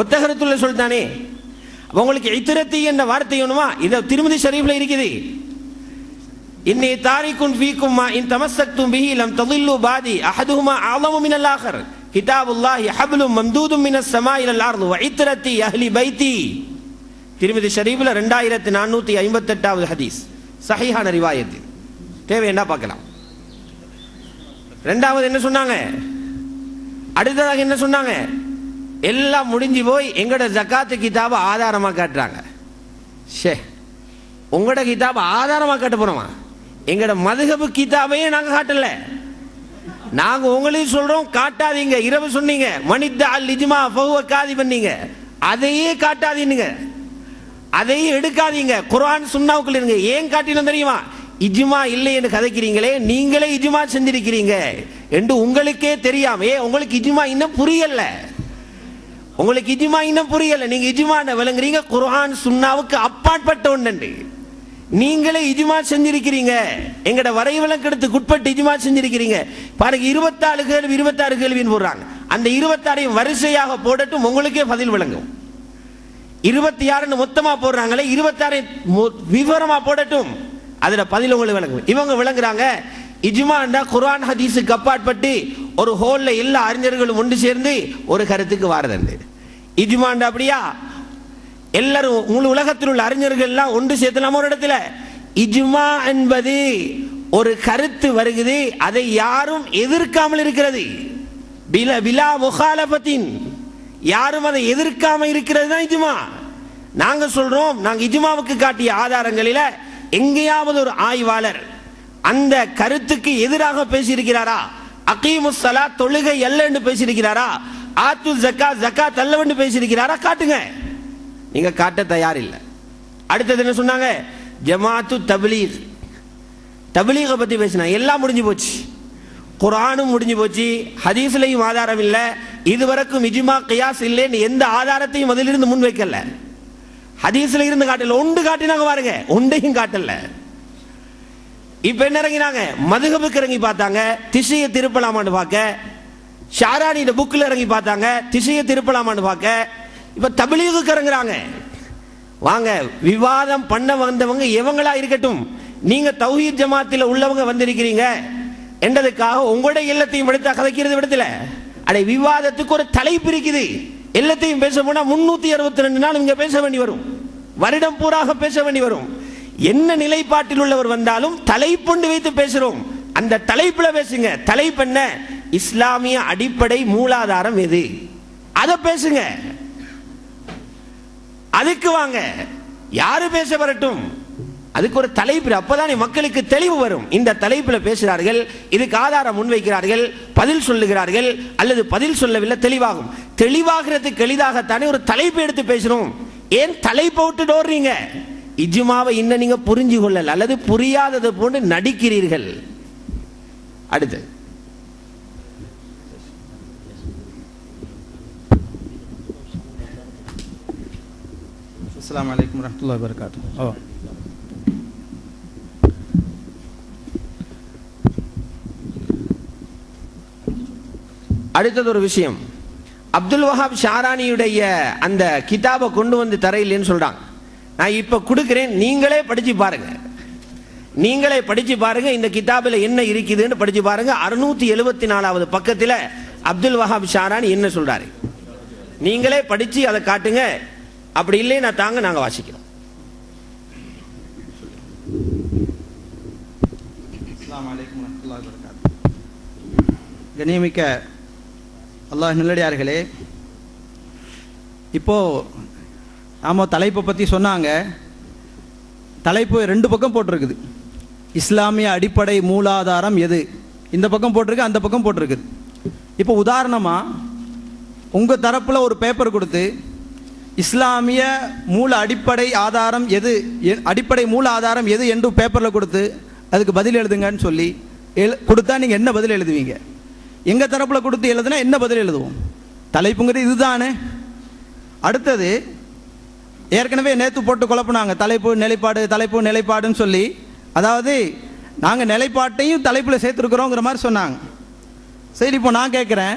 ஒத்தகரத்துள்ள சொல்லிட்டானே. உங்களுக்கு இத்ரத்தி என்ற வார்த்தை வேணுமா? இது திருமதி ஷரீஃப்ல இருக்குது. இன்னி தாரிகுன் ஃபீக்கும் மா இன் தமஸ்ஸக்தும் பிஹி லம் தضلوا பாதி அஹதுஹுமா அஅலமு மினல் ஆகர் கிதாபுல்லாஹி ஹப்லும் மம்தூதும் மினஸ் ஸமாஇ இலல் அர்ض் வ இத்ரத்தி அஹ்லி பைத்தி. திருமதி ஷரீஃப்ல 2458வது ஹதீஸ், சஹீஹான ரிவாயத். தேவைன்னா பார்க்கலாம். ரெண்டாவது என்ன சொன்னாங்க, அடுத்ததாக என்ன சொன்னாங்க, எல்லாம் முடிஞ்சு போய் எங்கட ஜகாத்து கிதாபை ஆதாரமா காட்டுறாங்க. ஷே, உங்களோட கிதாபை ஆதாரமா காட்ட போறோமா? எங்கட மதுஹபு கிதாபையே நாங்க காட்டல. நாங்க உங்களையும் சொல்றோம் காட்டாதீங்க. இரவு சொன்னீங்க மனித அல் இஜ்மா ஃபஹுவ காதிபன், நீங்க அதையே காட்டாதீங்க, அதையே எடுக்காதீங்க, குர்ஆன் சுன்னாவுக்குள்ள இருங்க. ஏன் காட்டினோம் தெரியுமா? இஜ்மா இல்லை என்று கதைக்கிறீங்களே, நீங்களே இஜ்மா செஞ்சிருக்கிறீங்க என்று உங்களுக்கே தெரியாம. உங்களுக்கு இஜ்மா இன்னும் புரியல, உங்களுக்கு இஜ்மா இன்னும் புரியல. நீங்க இஜ்மா விளங்குறீங்க குர்ஆன் சுன்னாவுக்கு அப்பாற்பட்ட ஒன்று. நீங்களே இஜ்மா செஞ்சிருக்கிறீங்க, எங்கட வரைவிலக்கெடுத்துக்கு உட்பட்டு இஜ்மா செஞ்சிருக்கிறீங்க. பாருங்க, 26 கேள்வி 26 கேள்வின்னு போடுறாங்க. அந்த 26 வரிசையாக போடட்டும், உங்களுக்கே பதில் விளங்கும். 26 மொத்தமா போடுறாங்களே, 26 விவரமா போடட்டும், அதுல பதில் உங்களுக்கு விளங்கும். இவங்க விளங்குறாங்க இஜ்மாண்டா குர்ஆன் ஹதீஸுக்கு அப்பாற்பட்டு ஒரு ஹோல்ல எல்லா அறிஞர்களும் ஒன்று சேர்ந்து ஒரு கருத்துக்கு வாரது. இஜ்மாண்டா அப்படியா? எல்லாரும் முழு உலகத்தில் உள்ள அறிஞர்கள் எல்லாம் ஒன்று சேர்த்தலாம ஒரு இடத்துல. இஜ்மா என்பது ஒரு கருத்து வருகிறது, அதை யாரும் எதிர்க்காமல் இருக்கிறது. பிலா முகாலபத்தின், யாரும் அதை எதிர்க்காம இருக்கிறது தான் இஜ்மா. நாங்க சொல்றோம், நாங்க இஜ்மாவுக்கு காட்டிய ஆதாரங்களில எங்கேயாவது ஒரு ஆய்வாளர் அந்த கருத்துக்கு எதிராக பேசியிருக்கிறாரா? அகீமுஸ் ஸலாத், தொழுகை அல்ல என்று பேசியிருக்கிறாரா? ஆத்து ஜக்காத், ஜக்காத் அல்ல என்று பேசியிருக்கிறாரா? காட்டுங்க. நீங்க காட்ட தயார் இல்லை. அடுத்தது என்ன சொன்னாங்க? ஜமாத்து தப்லீக், தப்லீகை பத்தி பேசினா எல்லாம் முடிஞ்சு போச்சு. குர்ஆனும் முடிஞ்சு போச்சு, ஹதீஸ்லையும் ஆதாரம் இல்லை, இதுவரைக்கும் இஜ்மா கியாஸ் இல்லைன்னு எந்த ஆதாரத்தையும் அதிலிருந்து முன் வைக்கல. ஹதீஸ்ல இருந்து காட்டல, ஒன்று காட்டினாங்க பாருங்க, ஒன்றையும் காட்டல. இப்ப என்ன இறங்கினாங்க? மதுஹபுக்கு இறங்கி பார்த்தாங்க, திசையை திருப்பலாமான்னு பார்க்க. ஷாரானியோட புக்கில் இறங்கி பார்த்தாங்க, திசையை திருப்பலாமான்னு பார்க்க. இப்ப தப்லீகுக்கு இறங்குறாங்க. வாங்க, விவாதம் பண்ண வந்தவங்க எவங்களா இருக்கட்டும், நீங்க தௌஹீத் ஜமாத்தில் உள்ளவங்க வந்திருக்கிறீங்க என்றதுக்காக உங்களுடைய எல்லாத்தையும் எடுத்து கதைக்கிறது விடத்துல. அடே, விவாதத்துக்கு ஒரு தலைப்பு இருக்குது. எல்லாத்தையும் பேச போனா 362 நாள் இங்க பேச வேண்டி வரும், வருடம் பூராக பேச வேண்டி வரும். என்ன நிலைப்பாட்டில் உள்ளவர் வந்தாலும் தலைப்புண்டு வைத்து பேசுறோம், அந்த தலைப்புல பேசுங்க. தலைப்பு என்ன? இஸ்லாமிய அடிப்படை மூலாதாரம் எது, அதை பேசுங்க. அதுக்கு வாங்க, யாரு பேச வரட்டும், அதுக்கு ஒரு தலைப்பு, அப்பதான் மக்களுக்கு தெளிவு வரும். இந்த தலைப்புல பேசுகிறார்கள், இதுக்கு ஆதாரம் முன்வைக்கிறார்கள், பதில் சொல்லுகிறார்கள், அல்லது பதில் சொல்லவில்லை, தெளிவாகும். தெளிவாகிறதுக்கு எளிதாகத்தானே ஒரு தலைப்பு எடுத்து பேசுறோம். ஏன் தலைப்பை விட்டு ஓடுறீங்க? இஜ்மாவை இன்னும் நீங்க புரிஞ்சு கொள்ளல, அல்லது புரியாதது போன்று நடிக்கிறீர்கள். அடுத்து அஸ்ஸலாமு அலைக்கும் வரஹ்மத்துல்லாஹி வபரகாத்துஹு. அடுத்தது ஒரு விஷயம், அப்துல் வஹாப் ஷாரானியுடைய அந்த கிதாபை கொண்டு வந்து தரையில்லைன்னு சொல்றாங்க. நான் இப்ப கொடுக்கிறேன், நீங்களே படிச்சு பாருங்க. நீங்களே படிச்சு பாருங்க, இந்த கிதாபில் என்ன இருக்குதுன்னு படிச்சு பாருங்க. 674வது பக்கத்தில் அப்துல் வஹாப் ஷாரானி என்ன சொல்றாரு, நீங்களே படிச்சு அதை காட்டுங்க. அப்படி இல்லை நான் தாங்க, நாங்க வாசிக்கிறோம். அஸ்ஸலாமு அலைக்கும் வரஹ்மத்துல்லாஹி வபரகாத்துஹு. கண்ணியமிக்க அல்லாஹ் நல்லடியார்களே, இப்போ நாம தலைப்பை பற்றி சொன்னாங்க. தலைப்பு 2 பக்கம் போட்டிருக்குது. இஸ்லாமிய அடிப்படை மூலாதாரம் எது, இந்த பக்கம் போட்டிருக்கு, அந்த பக்கம் போட்டிருக்குது. இப்போ உதாரணமாக உங்கள் தரப்பில் ஒரு பேப்பர் கொடுத்து இஸ்லாமிய மூல அடிப்படை ஆதாரம் எது, அடிப்படை மூல ஆதாரம் எது என்று பேப்பரில் கொடுத்து அதுக்கு பதில் எழுதுங்கன்னு சொல்லி கொடுத்தா நீங்கள் என்ன பதில் எழுதுவீங்க? எங்கள் தரப்பில் கொடுத்து எழுதுனா என்ன பதில் எழுதுவோம்? தலைப்புங்கிறது இதுதானே. அடுத்தது, ஏற்கனவே நேற்று போட்டு குழப்பினாங்க, தலைப்பு நிலைப்பாடு, தலைப்பு நிலைப்பாடுன்னு சொல்லி. அதாவது நாங்கள் நிலைப்பாட்டையும் தலைப்பில் சேர்த்துருக்குறோங்கிற மாதிரி சொன்னாங்க. சரி, இப்போ நான் கேட்குறேன்,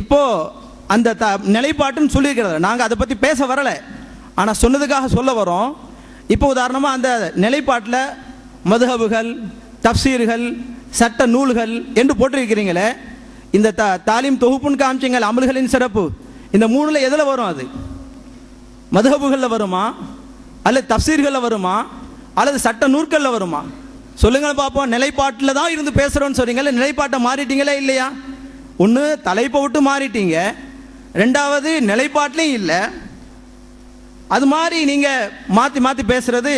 இப்போது அந்த நிலைப்பாட்டுன்னு சொல்லியிருக்கிறது, நாங்கள் அதை பற்றி பேச வரலை, ஆனால் சொன்னதுக்காக சொல்ல வரோம். இப்போ உதாரணமாக அந்த நிலைப்பாட்டில் மதுஹபுகள், தப்சீர்கள், சட்ட நூல்கள் என்று போட்டிருக்கிறீங்களே, இந்த தாலீம் தொகுப்புன்னு காமிச்சிங்கள், அமல்களின் சிறப்பு, இந்த 3ல் எதில் வரும்? அது மதுஹபுகளில் வருமா, அல்லது தப்சீர்களில் வருமா, அல்லது சட்ட நூற்களில் வருமா? சொல்லுங்கள் பார்ப்போம். நிலைப்பாட்டில் தான் இருந்து பேசுகிறோன்னு சொல்றீங்களே, நிலைப்பாட்டை மாறிட்டீங்களே இல்லையா? ஒன்று தலைப்பை விட்டு மாறிட்டீங்க, 2வது நிலைப்பாட்டிலையும் இல்லை. அது மாதிரி நீங்கள் மாற்றி மாற்றி பேசுகிறது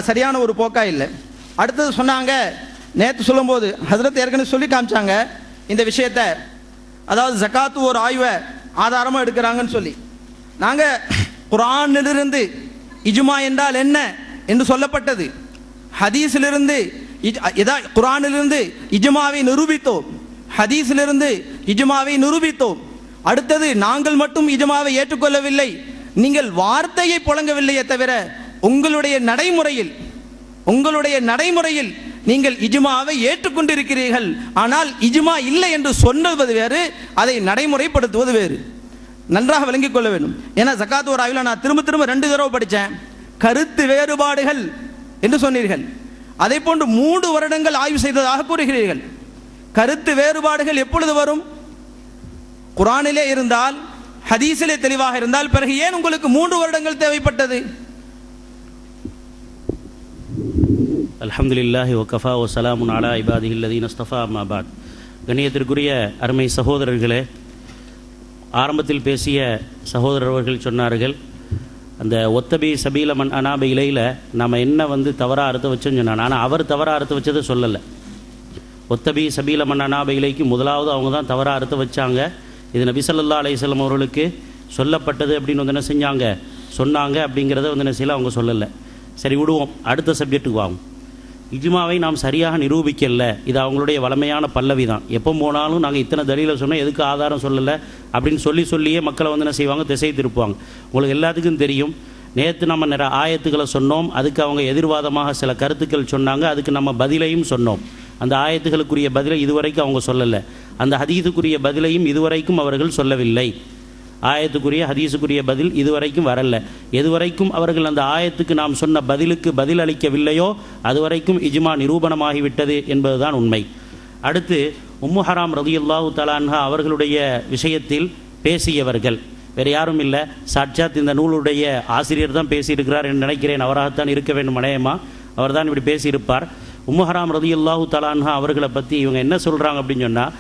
சரியான ஒரு போக்கா இல்லை. அடுத்தது சொன்னாங்க, நேற்று சொல்லும்போது ஹஜ்ரத் ஏற்கனவே சொல்லி காமிச்சாங்க இந்த விஷயத்தை. அதாவது ஜக்காத்து ஒரு ஆய்வை ஆதாரமாக எடுக்கிறாங்கன்னு சொல்லி. நாங்கள் குர்ஆனிலிருந்து இஜ்மா என்றால் என்ன என்று சொல்லப்பட்டது, ஹதீஸிலிருந்து குர்ஆனிலிருந்து இஜ்மாவை நிரூபித்தோம், ஹதீஸிலிருந்து இஜ்மாவை நிரூபித்தோம். அடுத்தது, நாங்கள் மட்டும் இஜ்மாவை ஏற்றுக்கொள்ளவில்லை, நீங்கள் வார்த்தையை புழங்கவில்லையே தவிர உங்களுடைய நடைமுறையில் நீங்கள் இஜ்மாவை ஏற்றுக்கொண்டிருக்கிறீர்கள். ஆனால் இஜ்மா இல்லை என்று சொன்னது வேறு, அதை நடைமுறைப்படுத்துவது வேறு. நன்றாக விளங்கிக் கொள்ள வேண்டும். ஏன்னா ஜக்காத் ஒரு ஆய்வில் நான் திரும்ப 2 தடவை படித்தேன். கருத்து வேறுபாடுகள் என்று சொன்னீர்கள், அதே போன்று 3 வருடங்கள் ஆய்வு செய்ததாக கூறுகிறீர்கள். கருத்து வேறுபாடுகள் எப்பொழுது வரும்? குர்ஆனிலே இருந்தால் ஹதீஸிலே தெளிவாக இருந்தால் பிறகு ஏன் உங்களுக்கு 3 வருடங்கள் தேவைப்பட்டது? அல்ஹம்துலில்லாஹி வகஃபா வஸலாமுன் அலா இபாதிஹி அல்லதீன இஸ்தஃபா அம்மா பாத். கண்ணியத்திற்குரிய அருமை சகோதரர்களே, ஆரம்பத்தில் பேசிய சகோதரர் அவர்கள் சொன்னார்கள், அந்த ஒத்தபி சபீல மன் அனாப இலையில் நம்ம என்ன தவறாக அறுத்து வச்சோன்னு சொன்னாங்க. ஆனால் அவர் தவறாக அறுத்து வச்சதை சொல்லலை. ஒத்தபி சபீல மன் அனாப இலைக்கு முதலாவது அவங்க தான் தவறாக அறுத்து வச்சாங்க. இது நபி ஸல்லல்லாஹு அலைஹி வஸல்லம் அவர்களுக்கு சொல்லப்பட்டது அப்படின்னு என்ன செஞ்சாங்க, சொன்னாங்க. அப்படிங்கிறத என்ன செய்யல, அவங்க சொல்லலை. சரி விடுவோம், அடுத்த சப்ஜெக்ட்டுக்கு வாங்க. இஜ்மாவை நாம் சரியாக நிரூபிக்கல. இது அவங்களுடைய வளமையான பல்லவி தான். எப்போ போனாலும் நாங்கள் இத்தனை தலீலை சொன்னோம், எதுக்கு ஆதாரம் சொல்லலை அப்படின்னு சொல்லியே மக்களை என்ன செய்வாங்க, திசை திருப்புவாங்க. உங்களுக்கு எல்லாத்துக்கும் தெரியும், நேற்று நம்ம நிறைய ஆயத்துக்களை சொன்னோம். அதுக்கு அவங்க எதிர்வாதமாக சில கருத்துக்கள் சொன்னாங்க. அதுக்கு நம்ம பதிலையும் சொன்னோம். அந்த ஆயத்துகளுக்குரிய பதிலை இதுவரைக்கும் அவங்க சொல்லலை. அந்த ஹதீஸுக்குரிய பதிலையும் இதுவரைக்கும் அவர்கள் சொல்லவில்லை. ஆயத்துக்குரிய ஹதீஸுக்குரிய பதில் இதுவரைக்கும் வரல. எதுவரைக்கும் அவர்கள் அந்த ஆயத்துக்கு நாம் சொன்ன பதிலுக்கு பதில் அளிக்கவில்லையோ அதுவரைக்கும் இஜ்மா நிரூபணமாகிவிட்டது என்பதுதான் உண்மை. அடுத்து உம்மு ஹராம் ரலியல்லாஹு தஆலா அன்ஹா அவர்களுடைய விஷயத்தில் பேசியவர்கள் வேறு யாரும் இல்லை, சாட்சாத் இந்த நூலுடைய ஆசிரியர் தான் பேசியிருக்கிறார் என்று நினைக்கிறேன். அவராகத்தான் இருக்க வேண்டும், அநேகமா அவர் தான் இப்படி பேசியிருப்பார். உம்மு ஹராம் ரலியல்லாஹு தஆலா அன்ஹா அவர்களை பற்றி இவங்க என்ன சொல்கிறாங்க அப்படின்னு சொன்னால்,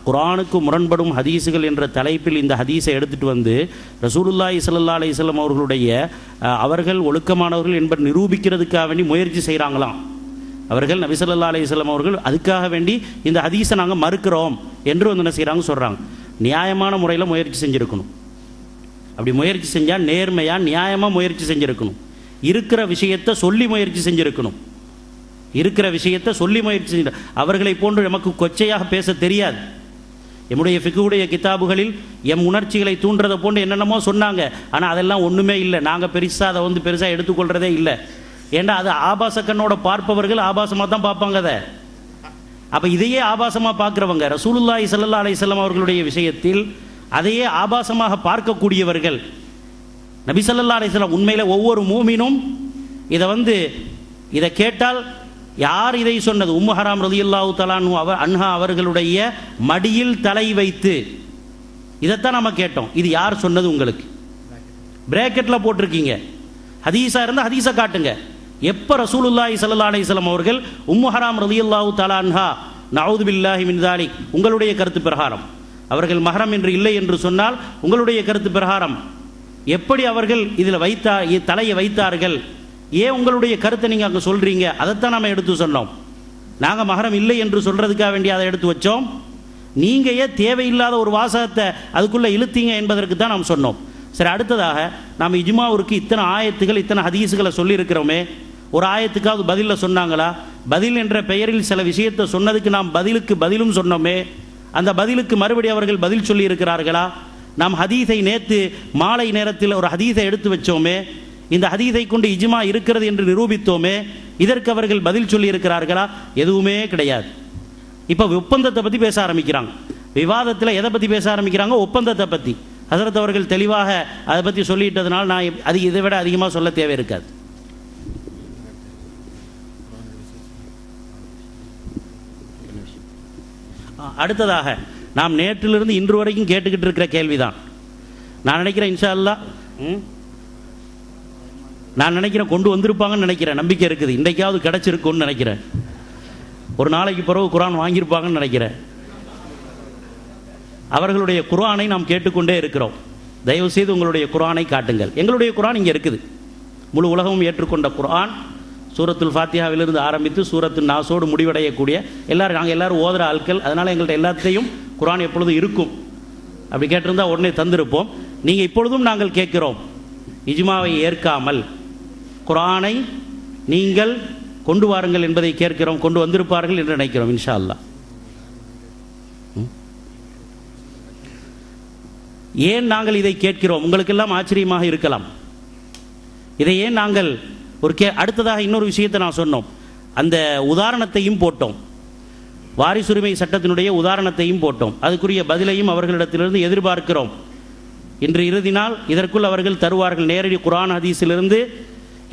குர்ஆனுக்கு முரண்படும் ஹதீஸுகள் என்ற தலைப்பில் இந்த ஹதீஸை எடுத்துகிட்டு ரசூலுல்லாஹி ஸல்லல்லாஹு அலைஹி வஸல்லம் அவர்களுடைய அவர்கள் ஒழுக்கமானவர்கள் என்பதை நிரூபிக்கிறதுக்காக வேண்டி முயற்சி செய்கிறாங்களாம். அவர்கள் நபி ஸல்லல்லாஹு அலைஹி வஸல்லம் அவர்கள் அதுக்காக வேண்டி இந்த ஹதீஸை நாங்கள் மறுக்கிறோம் என்று என்ன செய்கிறாங்க, சொல்கிறாங்க. நியாயமான முறையில் முயற்சி செஞ்சுருக்கணும். அப்படி முயற்சி செஞ்சால் நேர்மையாக நியாயமாக முயற்சி செஞ்சுருக்கணும். இருக்கிற விஷயத்தை சொல்லி முயற்சி செஞ்சுருக்கணும். இருக்கிற விஷயத்தை சொல்லி முயற்சி செஞ்ச அவர்களை போன்று நமக்கு கொச்சையாக பேச தெரியாது. எம்முடைய ஃபிக்ஹுடைய கிதாபுகளில் எம் உணர்ச்சிகளை தூண்டுறதை போன்று என்னென்னமோ சொன்னாங்க. ஆனால் அதெல்லாம் ஒன்றுமே இல்லை. நாங்கள் பெருசாக அதை பெருசாக எடுத்துக்கொள்கிறதே இல்லை. ஏன்னா அது ஆபாச கண்ணோட பார்ப்பவர்கள் ஆபாசமாக தான் பார்ப்பாங்க. அதை அப்போ இதையே ஆபாசமாக பார்க்குறவங்க ரசூலுல்லாஹி ஸல்லல்லாஹு அலைஹி வஸல்லம் அவர்களுடைய விஷயத்தில் அதையே ஆபாசமாக பார்க்கக்கூடியவர்கள் நபி ஸல்லல்லாஹு அலைஹி வஸல்லம். உண்மையில் ஒவ்வொரு மூமினும் இதை கேட்டால் யார் இதை சொன்னது, உம்மு ஹராம் ரலியல்லாஹு தஆலா அன்ஹா அவர்களுடைய மடியில் தலை வைத்து இதைத்தான் நம்ம கேட்டோம். இது யார் சொன்னது? உங்களுக்கு பிராக்கெட்டில் போட்டிருக்கீங்க. ஹதீஸாக இருந்தால் ஹதீஸை காட்டுங்க. எப்போ ரசூலுல்லாஹி ஸல்லல்லாஹு அலைஹி வஸல்லம் அவர்கள் உம்மு ஹராம் ரலியல்லாஹு தஆலா அன்ஹா நஊது பில்லாஹி மின் தாலிக் உங்களுடைய கருத்து பிரகாரம் அவர்கள் மஹரம் என்று இல்லை என்று சொன்னால் உங்களுடைய கருத்து பிரகாரம் எப்படி அவர்கள் இதில் தலையை வைத்தார்கள், ஏன் உங்களுடைய கருத்தை நீங்கள் அங்கே சொல்கிறீங்க? அதைத்தான் நம்ம எடுத்து சொன்னோம். நாங்கள் மஹரம் இல்லை என்று சொல்கிறதுக்காக வேண்டி அதை எடுத்து வச்சோம். நீங்கள் ஏன் தேவையில்லாத ஒரு வாசகத்தை அதுக்குள்ளே இழுத்தீங்க என்பதற்கு தான் நாம் சொன்னோம். சரி, அடுத்ததாக நாம் இஜ்மாவுக்கு இத்தனை ஆயத்துகள் இத்தனை ஹதீஸுகளை சொல்லியிருக்கிறோமே, ஒரு ஆயத்துக்காவது பதிலில் சொன்னாங்களா? பதில் என்ற பெயரில் சில விஷயத்தை சொன்னதுக்கு நாம் பதிலுக்கு பதிலும் சொன்னோமே, அந்த பதிலுக்கு மறுபடி அவர்கள் பதில் சொல்லி இருக்கிறார்களா? நாம் ஹதீஸை நேற்று மாலை நேரத்தில் ஒரு ஹதீஸை எடுத்து வச்சோமே, இந்த ஹதீஸை கொண்டு இஜ்மா இருக்கிறது என்று நிரூபித்தோமே, இதற்கு அவர்கள் பதில் சொல்லி இருக்கிறார்களா? எதுவுமே கிடையாது. இப்போ ஒப்பந்தத்தை பற்றி பேச ஆரம்பிக்கிறாங்க. விவாதத்தில் எதை பற்றி பேச ஆரம்பிக்கிறாங்க? ஒப்பந்தத்தை பற்றி. ஹஸரத் அவர்கள் தெளிவாக அதை பற்றி சொல்லிட்டதுனால நான் இதை விட அதிகமாக சொல்ல தேவை இருக்காது. அடுத்ததாக நாம் நேற்றிலிருந்து இன்று வரைக்கும் கேட்டுக்கிட்டு இருக்கிற கேள்விதான். நான் நினைக்கிறேன் இன்ஷா அல்லாஹ் கொண்டு வந்திருப்பாங்கன்னு நினைக்கிறேன். நம்பிக்கை இருக்குது. இன்றைக்காவது கிடைச்சிருக்கும்னு நினைக்கிறேன். ஒரு நாளைக்கு பிறகு குர்ஆன் வாங்கியிருப்பாங்கன்னு நினைக்கிறேன். அவர்களுடைய குர்ஆனை நாம் கேட்டுக்கொண்டே இருக்கிறோம். தயவு செய்து உங்களுடைய குர்ஆனை காட்டுங்கள். எங்களுடைய குர்ஆன் இங்கே இருக்குது. முழு உலகமும் ஏற்றுக்கொண்ட குர்ஆன். சூரத்துல் ஃபாத்திஹாவிலிருந்து ஆரம்பித்து சூரத்து நாஸோடு முடிவடையக்கூடிய நாங்கள் எல்லாரும் ஓதுற ஆட்கள். அதனால் எங்கள்கிட்ட எல்லாத்தையும் குர்ஆன் எப்பொழுதும் இருக்கும். அப்படி கேட்டிருந்தா உடனே தந்திருப்போம். நீங்கள் இப்பொழுதும் நாங்கள் கேட்கிறோம், இஜ்மாவை ஏற்காமல் குர்ஆனை நீங்கள் கொண்டு வாருங்கள் என்பதை கேட்கிறோம். கொண்டு வந்திருப்பார்கள் என்று நினைக்கிறோம் இன்ஷா அல்லாஹ். ஏன் நாங்கள் இதை கேட்கிறோம்? உங்களுக்கெல்லாம் ஆச்சரியமாக இருக்கலாம். இதை ஏன் நாங்கள் அடுத்ததாக இன்னொரு விஷயத்தை நான் சொன்னோம். அந்த உதாரணத்தையும் போட்டோம். வாரிசுரிமை சட்டத்தினுடைய உதாரணத்தையும் போட்டோம். அதுக்குரிய பதிலையும் அவர்களிடத்திலிருந்து எதிர்பார்க்கிறோம். இன்று இறுதி நாள் இதற்குள் அவர்கள் தருவார்கள். நேரடி குர்ஆன் ஹதீஸிலிருந்து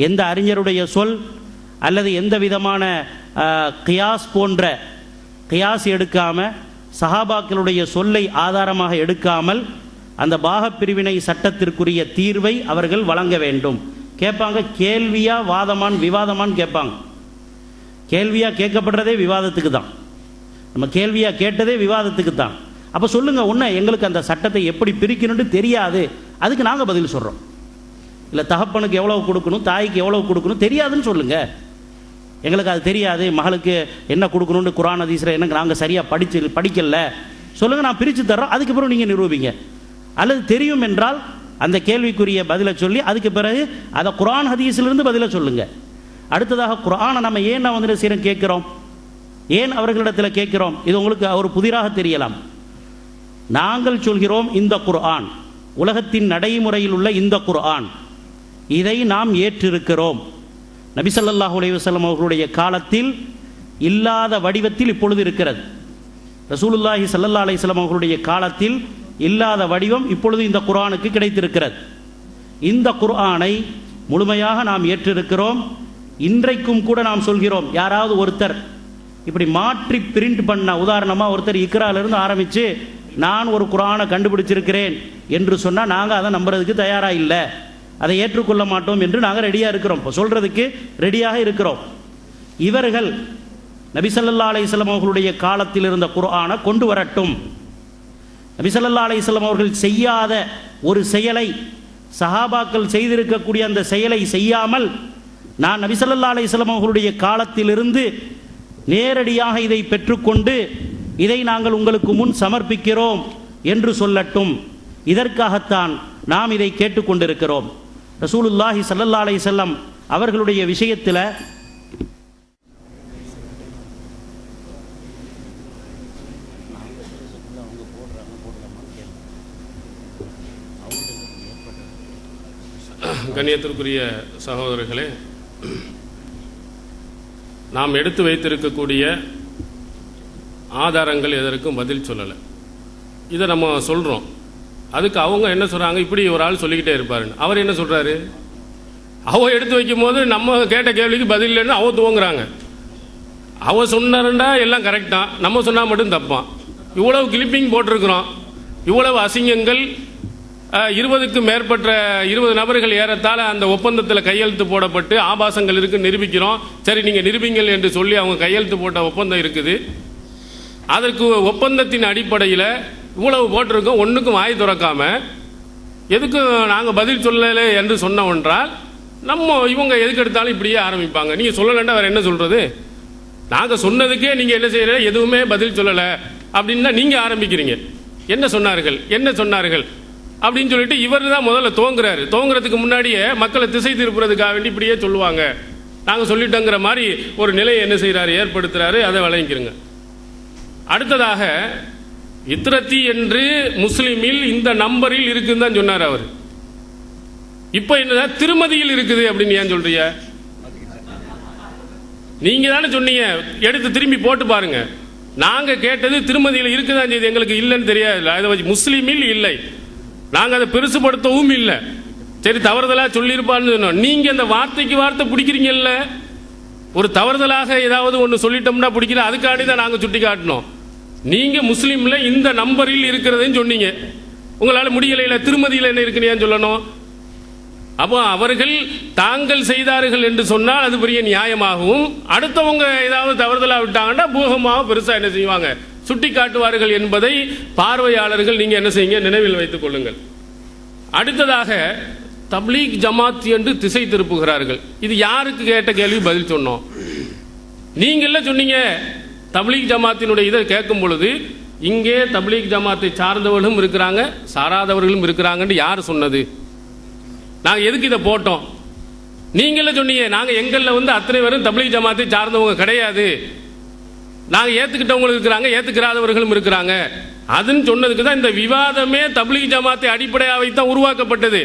எந்த அறிஞருடைய சொல் அல்லது எந்த விதமான கியாஸ் எடுக்காமல் சஹாபாக்களுடைய சொல்லை ஆதாரமாக எடுக்காமல் அந்த பாகப்பிரிவினை சட்டத்திற்குரிய தீர்வை அவர்கள் வழங்க வேண்டும். கேட்பாங்க, கேள்வியா வாதமான் விவாதமான்னு கேட்பாங்க. கேள்வியாக கேட்கப்படுறதே விவாதத்துக்கு தான். நம்ம கேள்வியாக கேட்டதே விவாதத்துக்கு தான். அப்போ சொல்லுங்கள், ஒன்று எங்களுக்கு அந்த சட்டத்தை எப்படி பிரிக்கணும்னு தெரியாது, அதுக்கு நாங்கள் பதில் சொல்கிறோம். இல்லை தகப்பனுக்கு எவ்வளோ கொடுக்கணும், தாய்க்கு எவ்வளோ கொடுக்கணும் தெரியாதுன்னு சொல்லுங்கள். எங்களுக்கு அது தெரியாது, மகளுக்கு என்ன கொடுக்கணும்னு குர்ஆன் ஹதீஸ்ல எனக்கு நாங்கள் சரியாக படிக்கல சொல்லுங்கள், நான் பிரித்து தர்றோம், அதுக்கு பிறகு நீங்கள் நிரூபிங்க. அல்லது தெரியும் என்றால் அந்த கேள்விக்குரிய பதிலை சொல்லி அதுக்கு பிறகு அதை குர்ஆன் ஹதீஸிலிருந்து பதிலை சொல்லுங்கள். அடுத்ததாக குர்ஆனை நம்ம ஏன் வந்து சீரம் கேட்குறோம், ஏன் அவர்களிடத்தில் கேட்குறோம், இது உங்களுக்கு ஒரு புதிராக தெரியலாம். நாங்கள் சொல்கிறோம், இந்த குர்ஆன் உலகத்தின் நடைமுறையில் உள்ள இந்த குர்ஆன், இதை நாம் ஏற்றிருக்கிறோம். நபி ஸல்லல்லாஹு அலைஹி வஸல்லம் அவர்களுடைய காலத்தில் இல்லாத வடிவத்தில் இப்பொழுது இருக்கிறது. ரசூலுல்லாஹி ஸல்லல்லாஹு அலைஹி வஸல்லம் அவர்களுடைய காலத்தில் இல்லாத வடிவம் இப்பொழுது இந்த குர்ஆனுக்கு கிடைத்திருக்கிறது. இந்த குர்ஆனை முழுமையாக நாம் ஏற்றிருக்கிறோம். இன்றைக்கும் கூட நாம் சொல்கிறோம், யாராவது ஒருத்தர் இப்படி மாற்றி பிரிண்ட் பண்ண, உதாரணமாக ஒருத்தர் இக்ராலிருந்து ஆரம்பித்து நான் ஒரு குர்ஆனை கண்டுபிடிச்சிருக்கிறேன் என்று சொன்னால் நாங்கள் அதை நம்புறதுக்கு தயாராக இல்லை, அதை ஏற்றுக்கொள்ள மாட்டோம் என்று நாங்கள் ரெடியாக இருக்கிறோம். இப்போ சொல்கிறதுக்கு ரெடியாக இருக்கிறோம். இவர்கள் நபி ஸல்லல்லாஹு அலைஹி வஸல்லம் அவர்களுடைய காலத்தில் இருந்த குர்ஆனை கொண்டு வரட்டும். நபி ஸல்லல்லாஹு அலைஹி வஸல்லம் அவர்கள் செய்யாத ஒரு செயலை சஹாபாக்கள் செய்திருக்கக்கூடிய அந்த செயலை செய்யாமல் நான் நபி ஸல்லல்லாஹு அலைஹி வஸல்லம் அவர்களுடைய காலத்திலிருந்து நேரடியாக இதை பெற்றுக்கொண்டு இதை நாங்கள் உங்களுக்கு முன் சமர்ப்பிக்கிறோம் என்று சொல்லட்டும். இதற்காகத்தான் நாம் இதை கேட்டுக்கொண்டிருக்கிறோம். ரசூலுல்லாஹி ஸல்லல்லாஹு அலைஹி வஸல்லம் அவர்களுடைய விஷயத்தில் கண்ணியத்திற்குரிய சகோதரர்களே, நாம் எடுத்து வைத்திருக்கக்கூடிய ஆதாரங்கள் எதற்கும் பதில் சொல்லலை. இதை நம்ம சொல்கிறோம், அதுக்கு அவங்க என்ன சொல்கிறாங்க, இப்படி ஒரு ஆள் சொல்லிக்கிட்டே இருப்பாருன்னு. அவர் என்ன சொல்கிறாரு, அவ எடுத்து வைக்கும் போது நம்ம கேட்ட கேள்விக்கு பதில் இல்லைன்னு அவ துவங்குறாங்க. அவ சொன்னாருண்டா எல்லாம் கரெக்டாக, நம்ம சொன்னால் மட்டும் தப்பான். இவ்வளவு கிளிப்பிங் போட்டிருக்கிறோம், இவ்வளவு அசிங்கங்கள், 20க்கும் மேற்பட்ட 20 நபர்கள் ஏறத்தாழ அந்த ஒப்பந்தத்தில் கையெழுத்து போடப்பட்டு ஆபாசங்கள் இருக்குன்னு நிரூபிக்கிறோம். சரி, நீங்கள் நிரூபிங்கள் என்று சொல்லி அவங்க கையெழுத்து போட்ட ஒப்பந்தம் இருக்குது. அதற்கு ஒப்பந்தத்தின் அடிப்படையில் இவ்வளவு போட்டிருக்கோம், ஒன்றுக்கும் வாய் திறக்காம எதுக்கும் நாங்கள் பதில் சொல்லலை என்று சொன்னோன்றால் இவங்க எதுக்கு எடுத்தாலும் இப்படியே ஆரம்பிப்பாங்க. நீங்கள் சொல்லலைன்னா வேற என்ன சொல்றது, நாங்கள் சொன்னதுக்கே நீங்கள் என்ன செய்யற, எதுவுமே பதில் சொல்லலை அப்படின்னா நீங்கள் ஆரம்பிக்கிறீங்க. என்ன சொன்னார்கள் அப்படின்னு சொல்லிட்டு இவர் தான் முதல்ல துவங்குறாரு. துவங்குறதுக்கு முன்னாடியே மக்களை திசை திருப்புறதுக்காக வேண்டி இப்படியே சொல்லுவாங்க, நாங்கள் சொல்லிட்டோங்கிற மாதிரி ஒரு நிலையை என்ன செய்யறாரு, ஏற்படுத்துறாரு. அதை வழங்கிக்கிறங்க. அடுத்ததாக இத்ரத்தி என்று முஸ்லிமில் இந்த நம்பரில் இருக்குன்னு தான் சொன்னார் அவர். இப்ப என்ன திருமதியில் இருக்குது அப்படின்னு ஏன் சொல்றீங்க? நீங்க தானே சொன்னீங்க, எடுத்து திரும்பி போட்டு பாருங்க. நாங்க கேட்டது திருமதியில் இருக்குதான் செய்து, எங்களுக்கு இல்லைன்னு தெரியாது. அதை வச்சு முஸ்லிமில் இல்லை, நாங்க அதை பெருசுபடுத்தவும் இல்லை. சரி, தவறுதலா சொல்லியிருப்பான்னு சொன்னோம். நீங்க அந்த வார்த்தைக்கு வார்த்தை பிடிக்கிறீங்கல்ல, ஒரு தவறுதலாக ஏதாவது ஒன்று சொல்லிட்டோம்னா பிடிக்கல, அதுக்காண்டி தான் நாங்கள் சுட்டி காட்டினோம். நீங்க முஸ்லீம்ல இந்த நம்பரில் இருக்கிறதுன்னு சொன்னீங்க, உங்களால் முடியலையில திருமதியில் என்ன இருக்குன்னு சொல்லணும். அப்போ அவர்கள் தாங்கள் செய்தார்கள் என்று சொன்னால் அது பெரிய நியாயமாகவும், அடுத்தவங்க ஏதாவது தவறுதலா விட்டாங்கன்னா பூகமாக பெருசா என்ன செய்வாங்க, சுட்டி காட்டுவார்கள் என்பதை பார்வையாளர்கள் நீங்க என்ன செய்யுங்க, நினைவில் வைத்துக் கொள்ளுங்கள். அடுத்ததாக தப்லீக் ஜமாத் என்று திசை திருப்புகிறார்கள். இது யாருக்கு கேட்ட கேள்வி பதில் சொன்னோம். நீங்கள சொன்னீங்க தப்லீக் ஜமாத்தினுடைய இதை கேட்கும் பொழுது இங்கே தப்லீக் ஜமாத்தை சார்ந்தவர்களும் இருக்கிறாங்க, சாராதவர்களும் இருக்கிறாங்கன்னு யார் சொன்னது? நாங்கள் எதுக்கு இதை போட்டோம்? நீங்கள சொன்னீங்க நாங்கள் எங்களில் அத்தனை பேரும் தப்லீக் ஜமாத்தை சார்ந்தவங்க கிடையாது, நாங்கள் ஏற்றுக்கிட்டவங்களும் இருக்கிறாங்க, ஏற்றுக்கிறாதவர்களும் இருக்கிறாங்க. அதுன்னு சொன்னதுக்கு தான் இந்த விவாதமே தப்லீக் ஜமாத்தை அடிப்படையாக வைத்தான் உருவாக்கப்பட்டது.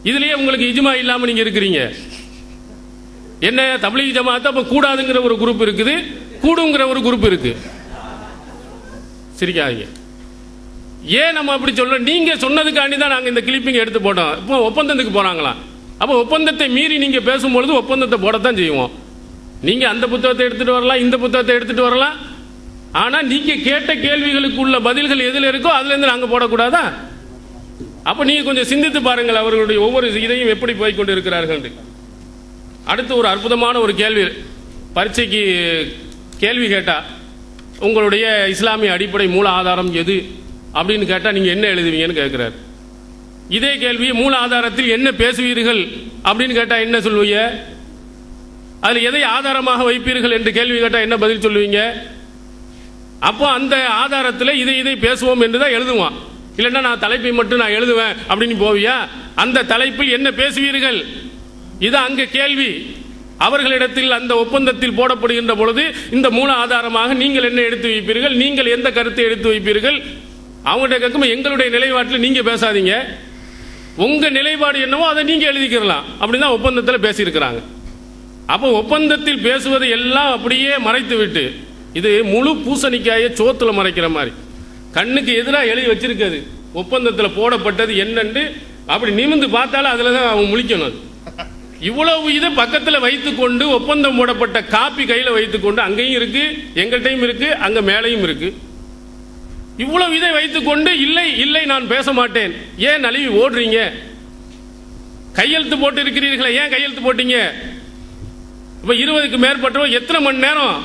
இதுலயே உங்களுக்கு இஜ்மா இல்லாம நீங்க இருக்கிறீங்க. என்ன தப்லீக் ஜமாத் அப்ப கூடாதுங்கிற ஒரு குரூப் இருக்குது, கூடுங்கிற ஒரு குரூப் இருக்கு. சிரிக்காதீங்க. ஏன் நம்ம அப்படி சொல்ல, நீங்க சொன்னதுக்காண்டி தான் நாங்க இந்த கிளிப்பிங் எடுத்து போட்டோம். இப்போ ஒப்பந்தத்துக்கு போறாங்களா, அப்ப ஒப்பந்தத்தை மீறி நீங்க பேசும்பொழுது ஒப்பந்தத்தை போடத்தான் செய்வோம். நீங்க அந்த புத்தகத்தை எடுத்துட்டு வரலாம், இந்த புத்தகத்தை எடுத்துட்டு வரலாம், ஆனா நீங்க கேட்ட கேள்விகளுக்கு உள்ள பதில்கள் எதுல இருக்கோ அதுல இருந்து நாங்க போடக்கூடாதா? அப்போ நீங்கள் கொஞ்சம் சிந்தித்து பாருங்கள் அவர்களுடைய ஒவ்வொரு இதையும் எப்படி போய்கொண்டு இருக்கிறார்கள். அடுத்து ஒரு அற்புதமான ஒரு கேள்வி, பரீட்சைக்கு கேள்வி கேட்டால் உங்களுடைய இஸ்லாமிய அடிப்படை மூல ஆதாரம் எது அப்படின்னு கேட்டால் நீங்கள் என்ன எழுதுவீங்கன்னு கேட்குறாரு. இதே கேள்வி மூல ஆதாரத்தில் என்ன பேசுவீர்கள் அப்படின்னு கேட்டால் என்ன சொல்லுவீங்க? அதில் எதை ஆதாரமாக வைப்பீர்கள் என்று கேள்வி கேட்டால் என்ன பதில் சொல்லுவீங்க? அப்போ அந்த ஆதாரத்தில் இதை பேசுவோம் என்று தான் எழுதுவான். இல்லைன்னா நான் தலைப்பை மட்டும் நான் எழுதுவேன் அப்படின்னு போவியா? அந்த தலைப்பில் என்ன பேசுவீர்கள் இது அங்கே கேள்வி. அவர்களிடத்தில் அந்த ஒப்பந்தத்தில் போடப்படுகின்ற பொழுது இந்த மூல ஆதாரமாக நீங்கள் என்ன எடுத்து வைப்பீர்கள், நீங்கள் எந்த கருத்தை எடுத்து வைப்பீர்கள்? அவங்கள்ட்ட கேட்கும் எங்களுடைய நிலைப்பாட்டில் நீங்க பேசாதீங்க, உங்க நிலைப்பாடு என்னவோ அதை நீங்க எழுதிக்கிறலாம் அப்படிதான் ஒப்பந்தத்தில் பேசியிருக்கிறாங்க. அப்போ ஒப்பந்தத்தில் பேசுவதை எல்லாம் அப்படியே மறைத்து விட்டு, இது முழு பூசணிக்காயை சோத்துல மறைக்கிற மாதிரி கண்ணுக்கு எதிராக எழுதி வச்சிருக்கிறது. ஒப்பந்தத்தில் போடப்பட்டது என்னன்னு அப்படி நிமிந்து பார்த்தாலும் அதுல தான் அவங்க முழிக்கணும். இவ்வளவு இதை பக்கத்தில் வைத்துக்கொண்டு ஒப்பந்தம் போடப்பட்ட காப்பி கையில் வைத்துக்கொண்டு, அங்கேயும் இருக்கு எங்கள்கிட்டையும் இருக்கு அங்க மேலையும் இருக்கு, இவ்வளவு இதை வைத்துக்கொண்டு இல்லை இல்லை நான் பேச மாட்டேன், ஏன் நழுவி ஓடுறீங்க? கையெழுத்து போட்டு இருக்கிறீர்களே, ஏன் கையெழுத்து போட்டீங்க? இப்ப 20க்கு மேற்பட்டவங்க எத்தனை மணி நேரம்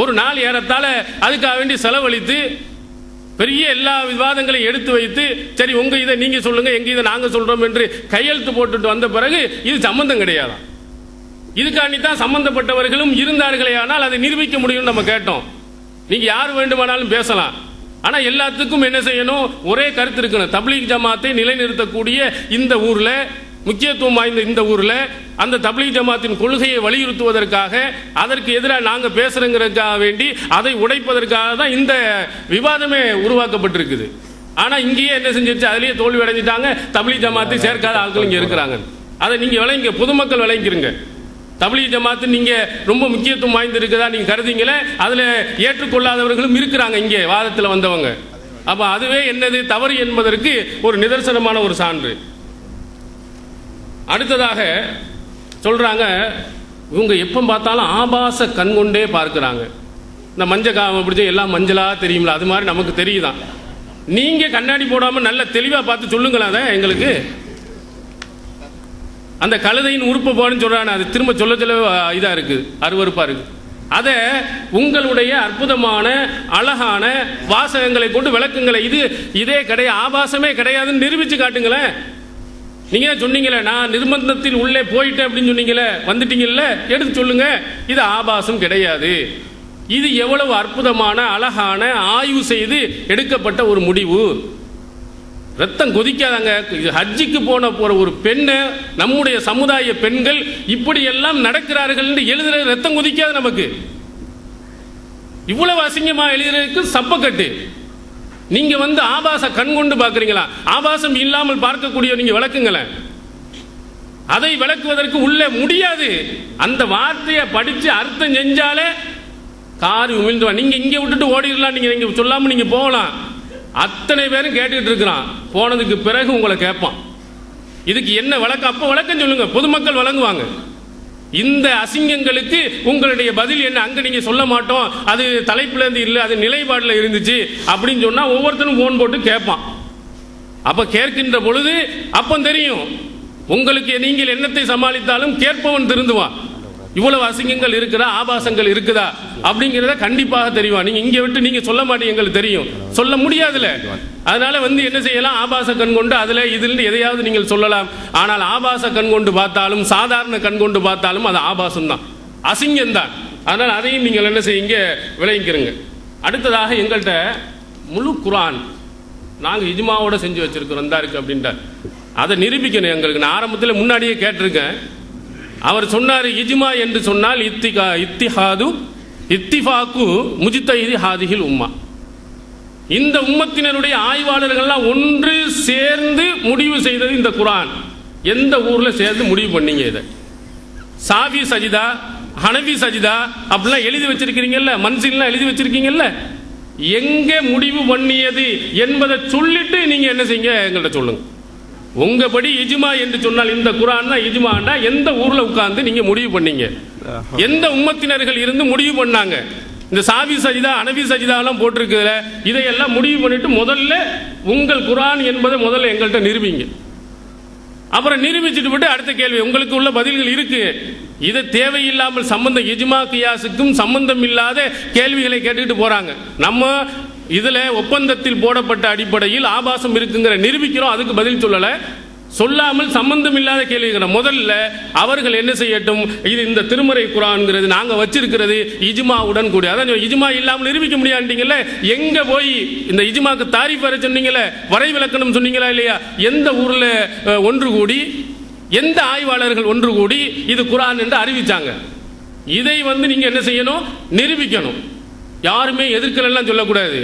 ஒரு நாள் ஏறத்தால அதுக்காக வேண்டி செலவழித்து பெரிய எல்லா விவாதங்களையும் எடுத்து வைத்து, சரி உங்க இதை நீங்க சொல்லுங்க எங்க இதை நாங்க சொல்றோம் என்று கையெழுத்து போட்டுட்டு வந்த பிறகு இது சம்பந்தம் கிடையாது. இதுக்காண்டித்தான் சம்பந்தப்பட்டவர்களும் இருந்தார்களே, ஆனால் அதை நிரூபிக்க முடியும் நம்ம கேட்டோம். நீங்க யார் வேண்டுமானாலும் பேசலாம், ஆனா எல்லாத்துக்கும் என்ன செய்யணும்? ஒரே கருத்து இருக்கணும். தப்லீக் ஜமாத்தை நிலைநிறுத்தக்கூடிய இந்த ஊர்ல, முக்கியத்துவம் வாய்ந்த இந்த ஊர்ல அந்த தப்லீக் ஜமாத்தின் கொள்கையை வலியுறுத்துவதற்காக, அதற்கு எதிராக நாங்க பேசுறதுக்காக வேண்டி அதை உடைப்பதற்காக தான் இந்த விவாதமே உருவாக்கப்பட்டிருக்குது. ஆனா இங்கேயே என்ன செஞ்சிருச்சு, அதுலயே தோல்வி அடைஞ்சிட்டாங்க. தப்லீக் ஜமாத்தை சேர்க்காத ஆட்கள் இங்க இருக்கிறாங்க. அதை நீங்க விளங்க, பொதுமக்கள் விளங்கிருங்க. தப்லீக் ஜமாத்து நீங்க ரொம்ப முக்கியத்துவம் வாய்ந்து இருக்குதா நீங்க கருதிங்களே, அதுல ஏற்றுக்கொள்ளாதவர்களும் இருக்கிறாங்க இங்கே வாதத்தில் வந்தவங்க. அப்ப அதுவே என்னது தவறு என்பதற்கு ஒரு நிதர்சனமான ஒரு சான்று. அடுத்ததாக சொல்றாங்க, இவங்க எப்ப பார்த்தாலும் ஆபாச கண் கொண்டே பார்க்கிறாங்க. இந்த மஞ்சள் காம பிடிச்ச எல்லாம் மஞ்சளா தெரியுங்களா, அது மாதிரி நமக்கு தெரியுதான். நீங்க கண்ணாடி போடாம நல்ல தெளிவா பார்த்து சொல்லுங்களா அதை எங்களுக்கு. அந்த கழுதையின் உறுப்பு போன்னு சொல்றாங்க, அது திரும்ப சொல்ல சொல்ல இதா இருக்கு, அருவருப்பா இருக்கு. அதை உங்களுடைய அற்புதமான அழகான வாசகங்களை கொண்டு விளக்குங்களை, இதே கிடையாது, ஆபாசமே கிடையாதுன்னு நிரூபிச்சு காட்டுங்களேன். நீங்க சொன்னீங்களே நான் நிர்பந்தத்தில் உள்ளே போயிட்டேன் அப்படின்னு சொன்னீங்களே, வந்துட்டீங்கல்ல, எடுத்து சொல்லுங்க இது ஆபாசம் கிடையாது. இது எவ்வளவு அற்புதமான அழகான ஆய்வு செய்து எடுக்கப்பட்ட ஒரு முடிவு. ரத்தம் கொதிக்காதாங்க. ஹஜ்ஜிக்கு போன ஒரு பெண்ணு, நம்முடைய சமுதாய பெண்கள் இப்படி எல்லாம் நடக்கிறார்கள் என்று எழுதுற ரத்தம் கொதிக்காது நமக்கு. இவ்வளவு அசிங்கமா எழுதுறதுக்கு சப்பக்கட்டு. நீங்க ஆபாச கண் கொண்டு பார்க்கறீங்களா? ஆபாசம் இல்லாமல் பார்க்கக்கூடிய நீங்க விளக்குங்களேன். அதை விளக்குவதற்கு உள்ள முடியாது. அந்த வார்த்தையை படிச்சு அர்த்தம் செஞ்சாலே காரி உமிழ்ந்துவா. நீங்க இங்க விட்டுட்டு ஓடிடலாம், நீங்க இங்க சொல்லாம நீங்க போகலாம். அத்தனை பேரும் கேட்டுட்டு இருக்கிறான். போனதுக்கு பிறகு உங்களை கேட்பான், இதுக்கு என்ன விளக்கம்? அப்ப விளக்கம் சொல்லுங்க, பொதுமக்கள் வழங்குவாங்க. இந்த அசிங்கங்களுக்கு உங்களுடைய பதில் என்ன? அங்க நீங்க சொல்ல மாட்டோம், அது தலைப்புல இருந்து இல்ல, அது நிலைப்பாடுல இருந்துச்சு அப்படின்னு சொன்னா ஒவ்வொருத்தரும் போன் போட்டு கேட்பான். அப்ப கேட்கின்ற பொழுது அப்ப தெரியும் உங்களுக்கு. நீங்கள் என்னத்தை சமாளித்தாலும் கேட்பவன் திருந்துவான். இவ்வளவு அசிங்கங்கள் இருக்குதா, ஆபாசங்கள் இருக்குதா அப்படிங்கிறத கண்டிப்பாக தெரியும். நீங்க இங்க விட்டு நீங்க சொல்ல மாட்டீங்க, எங்களுக்கு தெரியும், சொல்ல முடியாதுல. அதனால என்ன செய்யலாம், ஆபாச கண் கொண்டு அதுல இதுல எதையாவது நீங்கள் சொல்லலாம். ஆனால் ஆபாச கண் கொண்டு பார்த்தாலும் சாதாரண கண் கொண்டு பார்த்தாலும் அது ஆபாசம் தான், அசிங்கம் தான். அதனால் அதையும் நீங்கள் என்ன செய்யுங்க, விளங்கிக்கிறங்க. அடுத்ததாக எங்கள்கிட்ட முழு குர்ஆன் நாங்க இஜ்மாவோட செஞ்சு வச்சிருக்கிறோம் தான் இருக்கு அப்படின்ட்டு அதை நிரூபிக்கணும் எங்களுக்கு. நான் ஆரம்பத்தில் முன்னாடியே கேட்டிருக்கேன். அவர் சொன்னார், இஜ்மா என்று சொன்னால் இத்திஹாது இத்திஃபாக்கு முஜ்தஹிதி ஹாதிஹில் உம்மா. இந்த உம்மத்தினருடைய ஆய்வாளர்கள்லாம் ஒன்று சேர்ந்து முடிவு செய்தது இந்த குர்ஆன். எந்த ஊர்ல சேர்ந்து முடிவு பண்ணீங்க? இதை சாஃபி சஜிதா, ஹனஃபி சஜிதா அப்படிலாம் எழுதி வச்சிருக்கீங்கல்ல, மன்சில்லாம் எழுதி வச்சிருக்கீங்கல்ல, எங்க முடிவு பண்ணியது என்பதை சொல்லிட்டு நீங்க என்ன செய்யுங்க எங்கள்கிட்ட சொல்லுங்க. உங்கபடி இஜ்மா என்று சொன்னால் இந்த குர்ஆன் தான் இஜ்மாண்டா எந்த ஊர்ல உட்கார்ந்து நீங்க முடிவு பண்ணீங்க? எந்த உம்மத்தினர்கள் இருந்து முடிவு பண்ணாங்க? இந்த சாஃபி சஜிதா, ஹனஃபி சஜிதா எல்லாம் போட்டிருக்குதுல, இதையெல்லாம் முடிவு பண்ணிட்டு முதல்ல உங்கள் குர்ஆன் என்பதை முதல்ல எங்கள்கிட்ட நிரூபிங்க. அப்புறம் நிரூபிச்சுட்டு விட்டு அடுத்த கேள்வி, உங்களுக்கு உள்ள பதில்கள் இருக்கு. இதை தேவையில்லாமல் சம்பந்தம் இஜ்மா கியாஸுக்கும் சம்பந்தம் இல்லாத கேள்விகளை கேட்டுக்கிட்டு போறாங்க. நம்ம இதுல ஒப்பந்தத்தில் போடப்பட்ட அடிப்படையில் ஆபாசம் இருக்குங்கிற நிரூபிக்கிறோம், அதுக்கு பதில் சொல்லல. சொல்லாமல் சம்பந்தம் இல்லாத கேள்விகளை முதல்ல அவர்கள் என்ன செய்யட்டும். இது இந்த திருமறை குர்ஆன்ங்கிறது நாங்க வச்சிருக்கிறது இஜ்மாவுடன் கூடிய, அதான் இஜ்மா இல்லாமல் நிரூபிக்க முடியாதுங்கள. எங்க போய் இந்த இஜ்மாக்கு தாரிஃப் வர சொன்னீங்களே, வரை விளக்கணும் சொன்னீங்களா இல்லையா? எந்த ஊர்ல ஒன்று கூடி, எந்த ஆய்வாளர்கள் ஒன்று கூடி இது குர்ஆன் என்று அறிவிச்சாங்க? இதை நீங்க என்ன செய்யணும், நிரூபிக்கணும். யாருமே எதிர்க்கலாம் சொல்லக்கூடாது.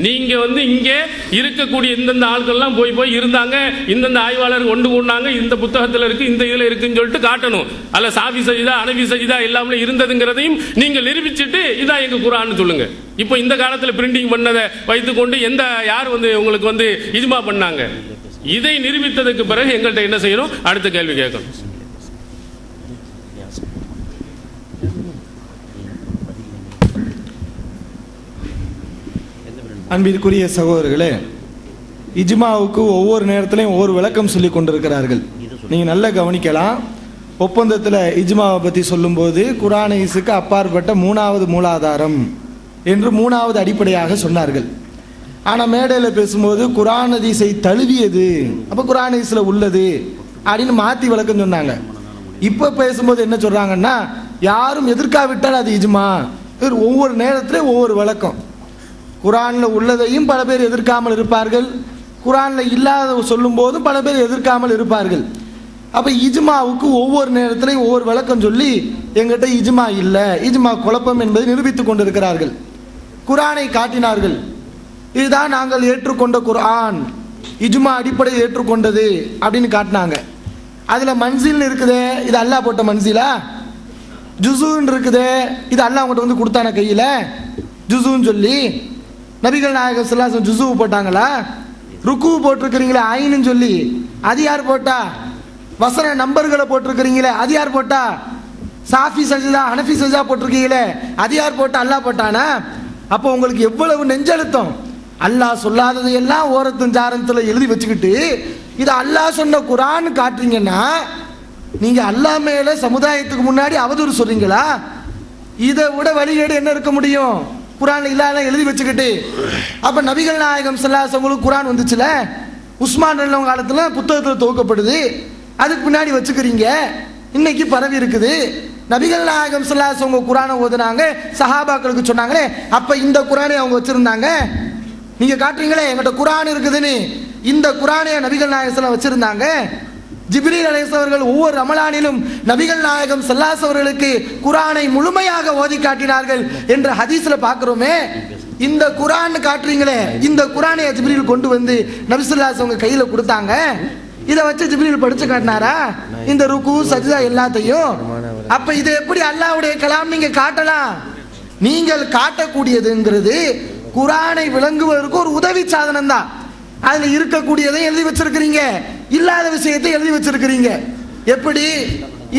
நீங்க இங்கே இருக்கக்கூடிய இந்தந்த ஆட்கள்லாம் போய் இருந்தாங்க, இந்தந்த ஆய்வாளர்கள் ஒன்று கூடினாங்க, இந்த புத்தகத்தில் இருக்கு, இந்த இதுல இருக்குன்னு சொல்லிட்டு காட்டணும். அல்ல சாஃபி சஜிதா அனபி சஜிதா எல்லாமே இருந்ததுங்கிறதையும் நீங்க நிரூபிச்சுட்டு இதான் எங்க குர்ஆன் சொல்லுங்க. இப்போ இந்த காலத்தில் பிரிண்டிங் பண்ணதை வைத்துக்கொண்டு யார் உங்களுக்கு இஜ்மா பண்ணாங்க? இதை நிரூபித்ததுக்கு பிறகு எங்கள்கிட்ட என்ன செய்யணும், அடுத்த கேள்வி கேட்கணும். அன்பிற்குரிய சகோதரர்களே, இஜ்மாவுக்கு ஒவ்வொரு நேரத்திலையும் ஒவ்வொரு விளக்கம் சொல்லி கொண்டிருக்கிறார்கள். நீங்கள் நல்லா கவனிக்கலாம். ஒப்பந்தத்தில் இஜ்மாவை பற்றி சொல்லும்போது குர்ஆன் ஹதீஸுக்கு அப்பாற்பட்ட மூணாவது மூலாதாரம் என்று மூணாவது அடிப்படையாக சொன்னார்கள். ஆனால் மேடையில் பேசும்போது குர்ஆன் ஹதீஸை தழுவியது, அப்போ குர்ஆன் ஹதீஸில் உள்ளது அப்படின்னு மாற்றி விளக்கம் சொன்னாங்க. இப்போ பேசும்போது என்ன சொல்கிறாங்கன்னா, யாரும் எதிர்க்காவிட்டால் அது இஜ்மா. ஒவ்வொரு நேரத்திலையும் ஒவ்வொரு விளக்கம். குர்ஆனில் உள்ளதையும் பல பேர் எதிர்க்காமல் இருப்பார்கள், குர்ஆனில் இல்லாத சொல்லும் போதும் பல பேர் எதிர்க்காமல் இருப்பார்கள். அப்போ இஜ்மாவுக்கு ஒவ்வொரு நேரத்திலையும் ஒவ்வொரு விளக்கம் சொல்லி எங்கிட்ட இஜ்மா இல்லை, இஜ்மா குழப்பம் என்பதை நிரூபித்துக் கொண்டிருக்கிறார்கள். குர்ஆனை காட்டினார்கள், இதுதான் நாங்கள் ஏற்றுக்கொண்ட குர்ஆன், இஜ்மா அடிப்படையில் ஏற்றுக்கொண்டது அப்படின்னு காட்டினாங்க. அதில் மன்சில் இருக்குதே, இது அல்லாஹ் போட்ட மன்சிலா? ஜுஸுன்னு இருக்குதே, இது அல்லாஹ் அவங்ககிட்ட கொடுத்தான கையில் ஜுஸுன்னு சொல்லி? நபிகள் நாயகம் ஸல்லல்லாஹு அலைஹி வஸல்லம் ஜுஸு போட்டாங்களா? ருக்கு போட்டிருக்கிறீங்களே ஐன்னு சொல்லி, அது யார் போட்டா? வசன நம்பர்களை போட்டிருக்கிறீங்களே, அது யார் போட்டா? சாஃபி சஜிதா ஹனஃபி சஜிதா போட்டிருக்கீங்களே, அது யார் போட்டா? அல்லாஹ் போட்டானா? அப்போ உங்களுக்கு எவ்வளவு நெஞ்செழுத்தம்! அல்லாஹ் சொல்லாதது எல்லாம் ஓரத்தின் சாரத்தில் எழுதி வச்சுக்கிட்டு இது அல்லாஹ் சொன்ன குர்ஆன் காட்டுறீங்கன்னா, நீங்க அல்லாஹ் மேல சமுதாயத்துக்கு முன்னாடி அவதூறு சொல்றீங்களா? இதை விட வழிகேடு என்ன இருக்க முடியும்? குர்ஆன் இல்லாத எழுதி வச்சுக்கிட்டு. அப்ப நபிகள் நாயகம் ஸல்லல்லாஹு அலைஹி வஸல்லம் குர்ஆன் வந்துச்சுல, உஸ்மான் ரலியல்லாஹு காலத்துல புத்தகத்தில் துவக்கப்படுது, அதுக்கு பின்னாடி வச்சுக்கிறீங்க, இன்னைக்கு பரவி இருக்குது. நபிகள் நாயகம் ஸல்லல்லாஹு அலைஹி வஸல்லம் குர்ஆனை ஓதுனாங்க, சஹாபாக்களுக்கு சொன்னாங்களே, அப்ப இந்த குர்ஆனை அவங்க வச்சிருந்தாங்க. நீங்க காட்டுறீங்களே எங்கிட்ட குர்ஆன் இருக்குதுன்னு, இந்த குர்ஆனை நபிகள் நாயகம் ஸல்லல்லாஹு அலைஹி வஸல்லம் வச்சிருந்தாங்க. ஜிப்ரீல் அலைஹிஸ்ஸலாம் அவர்கள் ஒவ்வொரு ரமலானிலும் நபிகள் நாயகம் ஸல்லல்லாஹு அலைஹி அவர்களுக்கு குர்ஆனை முழுமையாக ஓதி காட்டினார்கள் என்ற ஹதீஸ்ல பார்க்கிறோமே. இந்த குர்ஆன் காட்டுறீங்களே, இந்த குர்ஆனை ஜிப்ரீல் கொண்டு வந்து நபி ஸல்லல்லாஹு அலைஹி அவங்க கையில கொடுத்தாங்க. இதை வச்சு ஜிப்ரீல் படிச்சு காட்டினாரா இந்த ருக்கு சஜ்தா எல்லாத்தையும்? அப்ப இது எப்படி அல்லாஹ்வுடைய கலாம் நீங்க காட்டலாம்? நீங்கள் காட்டக்கூடியதுங்கிறது குர்ஆனை விளங்குவதற்கு ஒரு உதவி சாதனம் தான். அதுல இருக்கக்கூடியதை எழுதி வச்சிருக்கிறீங்க, இல்லாத விஷயத்தை எழுதி வச்சிருக்கிறீங்க. எப்படி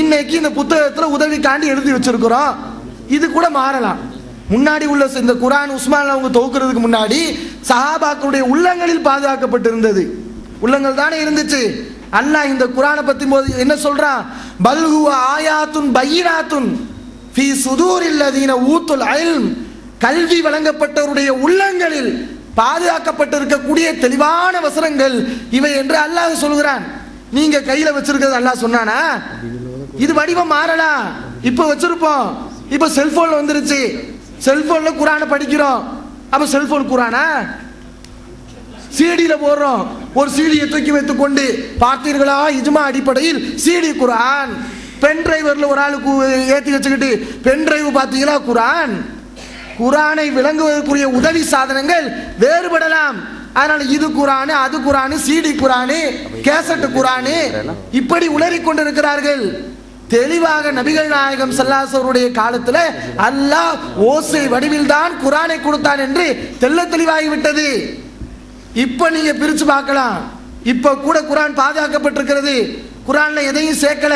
இன்னைக்கு இந்த புத்தகத்தில் உதவிக்காண்டி எழுதி வச்சிருக்கிறோம், இது கூட மாறலாம். முன்னாடி உள்ள இந்த குர்ஆன் உஸ்மான் அவங்க துவக்கிறதுக்கு முன்னாடி சஹாபாக்களுடைய உள்ளங்களில் பாதுகாக்கப்பட்டிருந்தது. உள்ளங்கள் தானே இருந்துச்சு. அல்லாஹ் இந்த குர்ஆனை பத்தி போது என்ன சொல்றான்? பல்ஹுவ ஆயாத்துன் பையினாத்துன் ஃபீ சுதூரில் லதீன ஊத்துல் இல்ம், கல்வி வழங்கப்பட்டவருடைய உள்ளங்களில் பாதுகாக்கப்பட்டிருக்கக்கூடிய தெளிவான வசனங்கள் இவை என்று அல்லாஹ் சொல்கிறான். நீங்க கையில வச்சிருக்கிறது அல்லாஹ் சொன்னானா? இது வடிவம் மாறலாம். இப்ப வச்சிருப்போம், இப்ப செல்போன்ல வந்துருச்சு, செல்போன்ல குர்ஆனை படிக்கிறோம். அப்ப செல்போன் குர்ஆனா? சிடியில போடுறோம், ஒரு சிடியை தூக்கி வைத்துக் கொண்டு பார்த்தீர்களா இஜ்மா அடிப்படையில் சிடி குர்ஆன். பென் டிரைவர்ல ஒரு ஆளுக்கு ஏற்றி வச்சுக்கிட்டு பென் டிரைவ் பார்த்தீங்களா குர்ஆன். குர்ஆனை விளங்குவதற்குரிய உதவி சாதனங்கள் வேறுபடலாம். அதனால இது குர்ஆன், அது குர்ஆன், சிடி குர்ஆன், கேசட் குர்ஆன், இப்படி உளறி கொண்டிருக்கிறார்கள். தெளிவாக நபிகள் நாயகம் ஸல்லல்லாஹு அலைஹி வஸல்லம் உடைய காலத்துல அல்லாஹ் ஓசை வடிவில் தான் குர்ஆனை கொடுத்தான் என்று தெள்ள தெளிவாகிவிட்டது. இப்ப நீங்க பிரிச்சு பார்க்கலாம். இப்ப கூட குர்ஆன் பாதுகாக்கப்பட்டிருக்கிறது. குர்ஆன்ல எதையும் சேர்க்கல.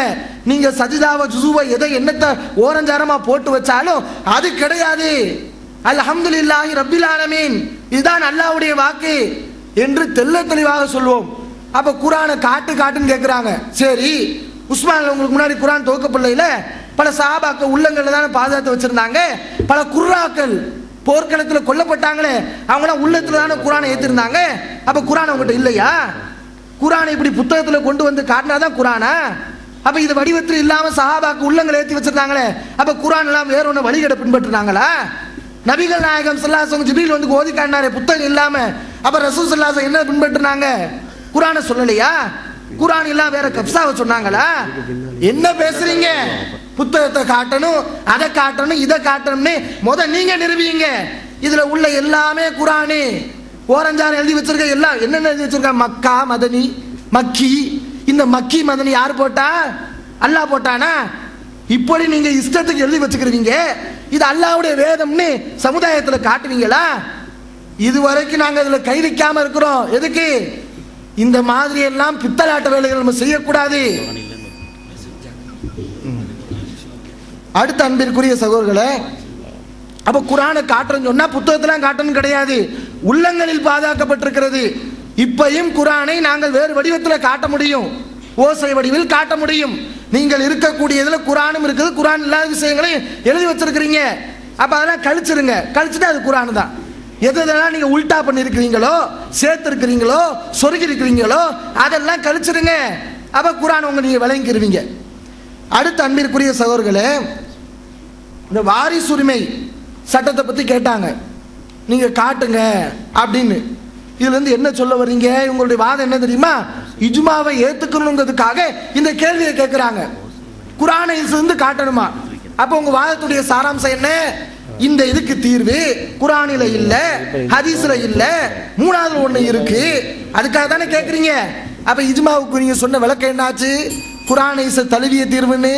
நீங்க சஜிதாவை ஜுஸுவை எதை என்னத்தை ஓரஞ்சாரமா போட்டு வச்சாலும் அது கிடையாது. அல்ஹம்துலில்லாஹி ரப்பில் ஆலமீன், இதுதான் அல்லாஹ்வுடைய வாக்கு. என்று தெள்ள தெளிவாக சொல்வோம். அப்ப குரானை காட்டுன்னு கேட்கிறாங்க. சரி, உஸ்மான் உங்களுக்கு முன்னாடி குரான் துவக்கப்படல, பல சஹாபாக்கள் உள்ளங்கள்ல தானே பாதுகாத்து வச்சிருந்தாங்க. பல குர்ராக்கள் போர்க்களத்தில் கொல்லப்பட்டாங்களே, அவங்களாம் உள்ளத்துல தானே குரானை ஏத்திருந்தாங்க. அப்ப குரான் அவங்ககிட்ட இல்லையா? குரானை இப்படி புத்தகத்துல கொண்டு வந்து காட்டினாதான் குரானா? அப்ப இது வடிவத்தில் இல்லாம சஹாபாக்கு உள்ளங்களை ஏற்றி வச்சிருந்தாங்களே, அப்ப குரான் எல்லாம் வேற ஒன்று வழிகட பின்பற்றினாங்களா? நபிகள் நாயகம் ஸல்லல்லாஹு அலைஹி வஸல்லம் ஜிப்ரீல் வந்து ஓதி காட்டினாரே புத்தகம் இல்லாம, அப்ப ரசூல் ஸல்லல்லாஹு அலைஹி வஸல்லம் என்ன பின்பற்றினாங்க? குரானை சொல்லலையா? குரான் எல்லாம் வேற கப்சாவை சொன்னாங்களா? என்ன பேசுறீங்க? புத்தகத்தை காட்டணும், அதை காட்டணும், இதை காட்டணும்னு நீங்க நிறுவீங்க. இதுல உள்ள எல்லாமே குரானு. ஓரஞ்சாறு எழுதி வச்சிருக்க எல்லாம் என்னென்ன எழுதி வச்சிருக்க? மக்கா மதனி, மக்கி. இந்த மக்கி மதனி யார் போட்டா? அல்லாஹ் போட்டானா? இப்படி நீங்க இஷ்டத்துக்கு எழுதி வச்சுக்கிறீங்க. இது அல்லாஹ்வுடைய வேதம்னு சமுதாயத்துல காட்டுவீங்களா? இதுவரைக்கும் நாங்க இதுல கை வைக்காம இருக்கிறோம். எதுக்கு? இந்த மாதிரி எல்லாம் பித்தலாட்ட வேலைகள் நம்ம செய்யக்கூடாது. அடுத்த அன்பிற்குரிய சகோதரர்களே, அப்ப குரானை காட்டுறன்னு சொன்னா புத்தகத்துல காட்டணும் கிடையாது, உள்ளங்களில் பாதுகாக்கப்பட்டிருக்கிறது. இப்பையும் குரானை நாங்கள் வேறு வடிவத்தில் காட்ட முடியும், ஓசை வடிவில் காட்ட முடியும். நீங்கள் இருக்கக்கூடியதுல குரானும் இருக்குது, குரான் இல்லாத விஷயங்களையும் எழுதி வச்சிருக்கிறீங்க. அப்ப அதெல்லாம் கழிச்சிருங்க. கழிச்சுட்டு அது குரான் தான். எதெல்லாம் நீங்க உல்டா பண்ணிருக்கிறீங்களோ, சேர்த்து இருக்கிறீங்களோ, சொருகி இருக்கிறீங்களோ அதெல்லாம் கழிச்சிருங்க. அப்ப குரான் உங்க நீங்க விளங்கிருவீங்க. அடுத்த அன்பிற்குரிய சகோதரர்களே, இந்த வாரிசுரிமை சட்டத்தை பத்தி கேட்டாங்க, நீங்க காட்டுங்க அப்படின்னு. இதுல இருந்து என்ன சொல்ல வர்றீங்க? உங்களுடைய வாதம் என்ன தெரியுமா? இஜ்மாவை ஏத்துக்கணுங்கிறதுக்காக இந்த கேள்வியை கேட்கிறாங்க. குரானை இருந்து காட்டணுமா? அப்ப உங்க வாதத்துடைய சாராம்சம் என்ன? இந்த இதுக்கு தீர்வு குரானில இல்ல, ஹதீஸ்ல இல்ல, மூணாவது ஒண்ணு இருக்கு, அதுக்காக தானே கேக்குறீங்க. அப்ப இஜ்மாவுக்கு நீங்க சொன்ன விளக்கம் என்னாச்சு? குரானை தழுவிய தீர்வுன்னு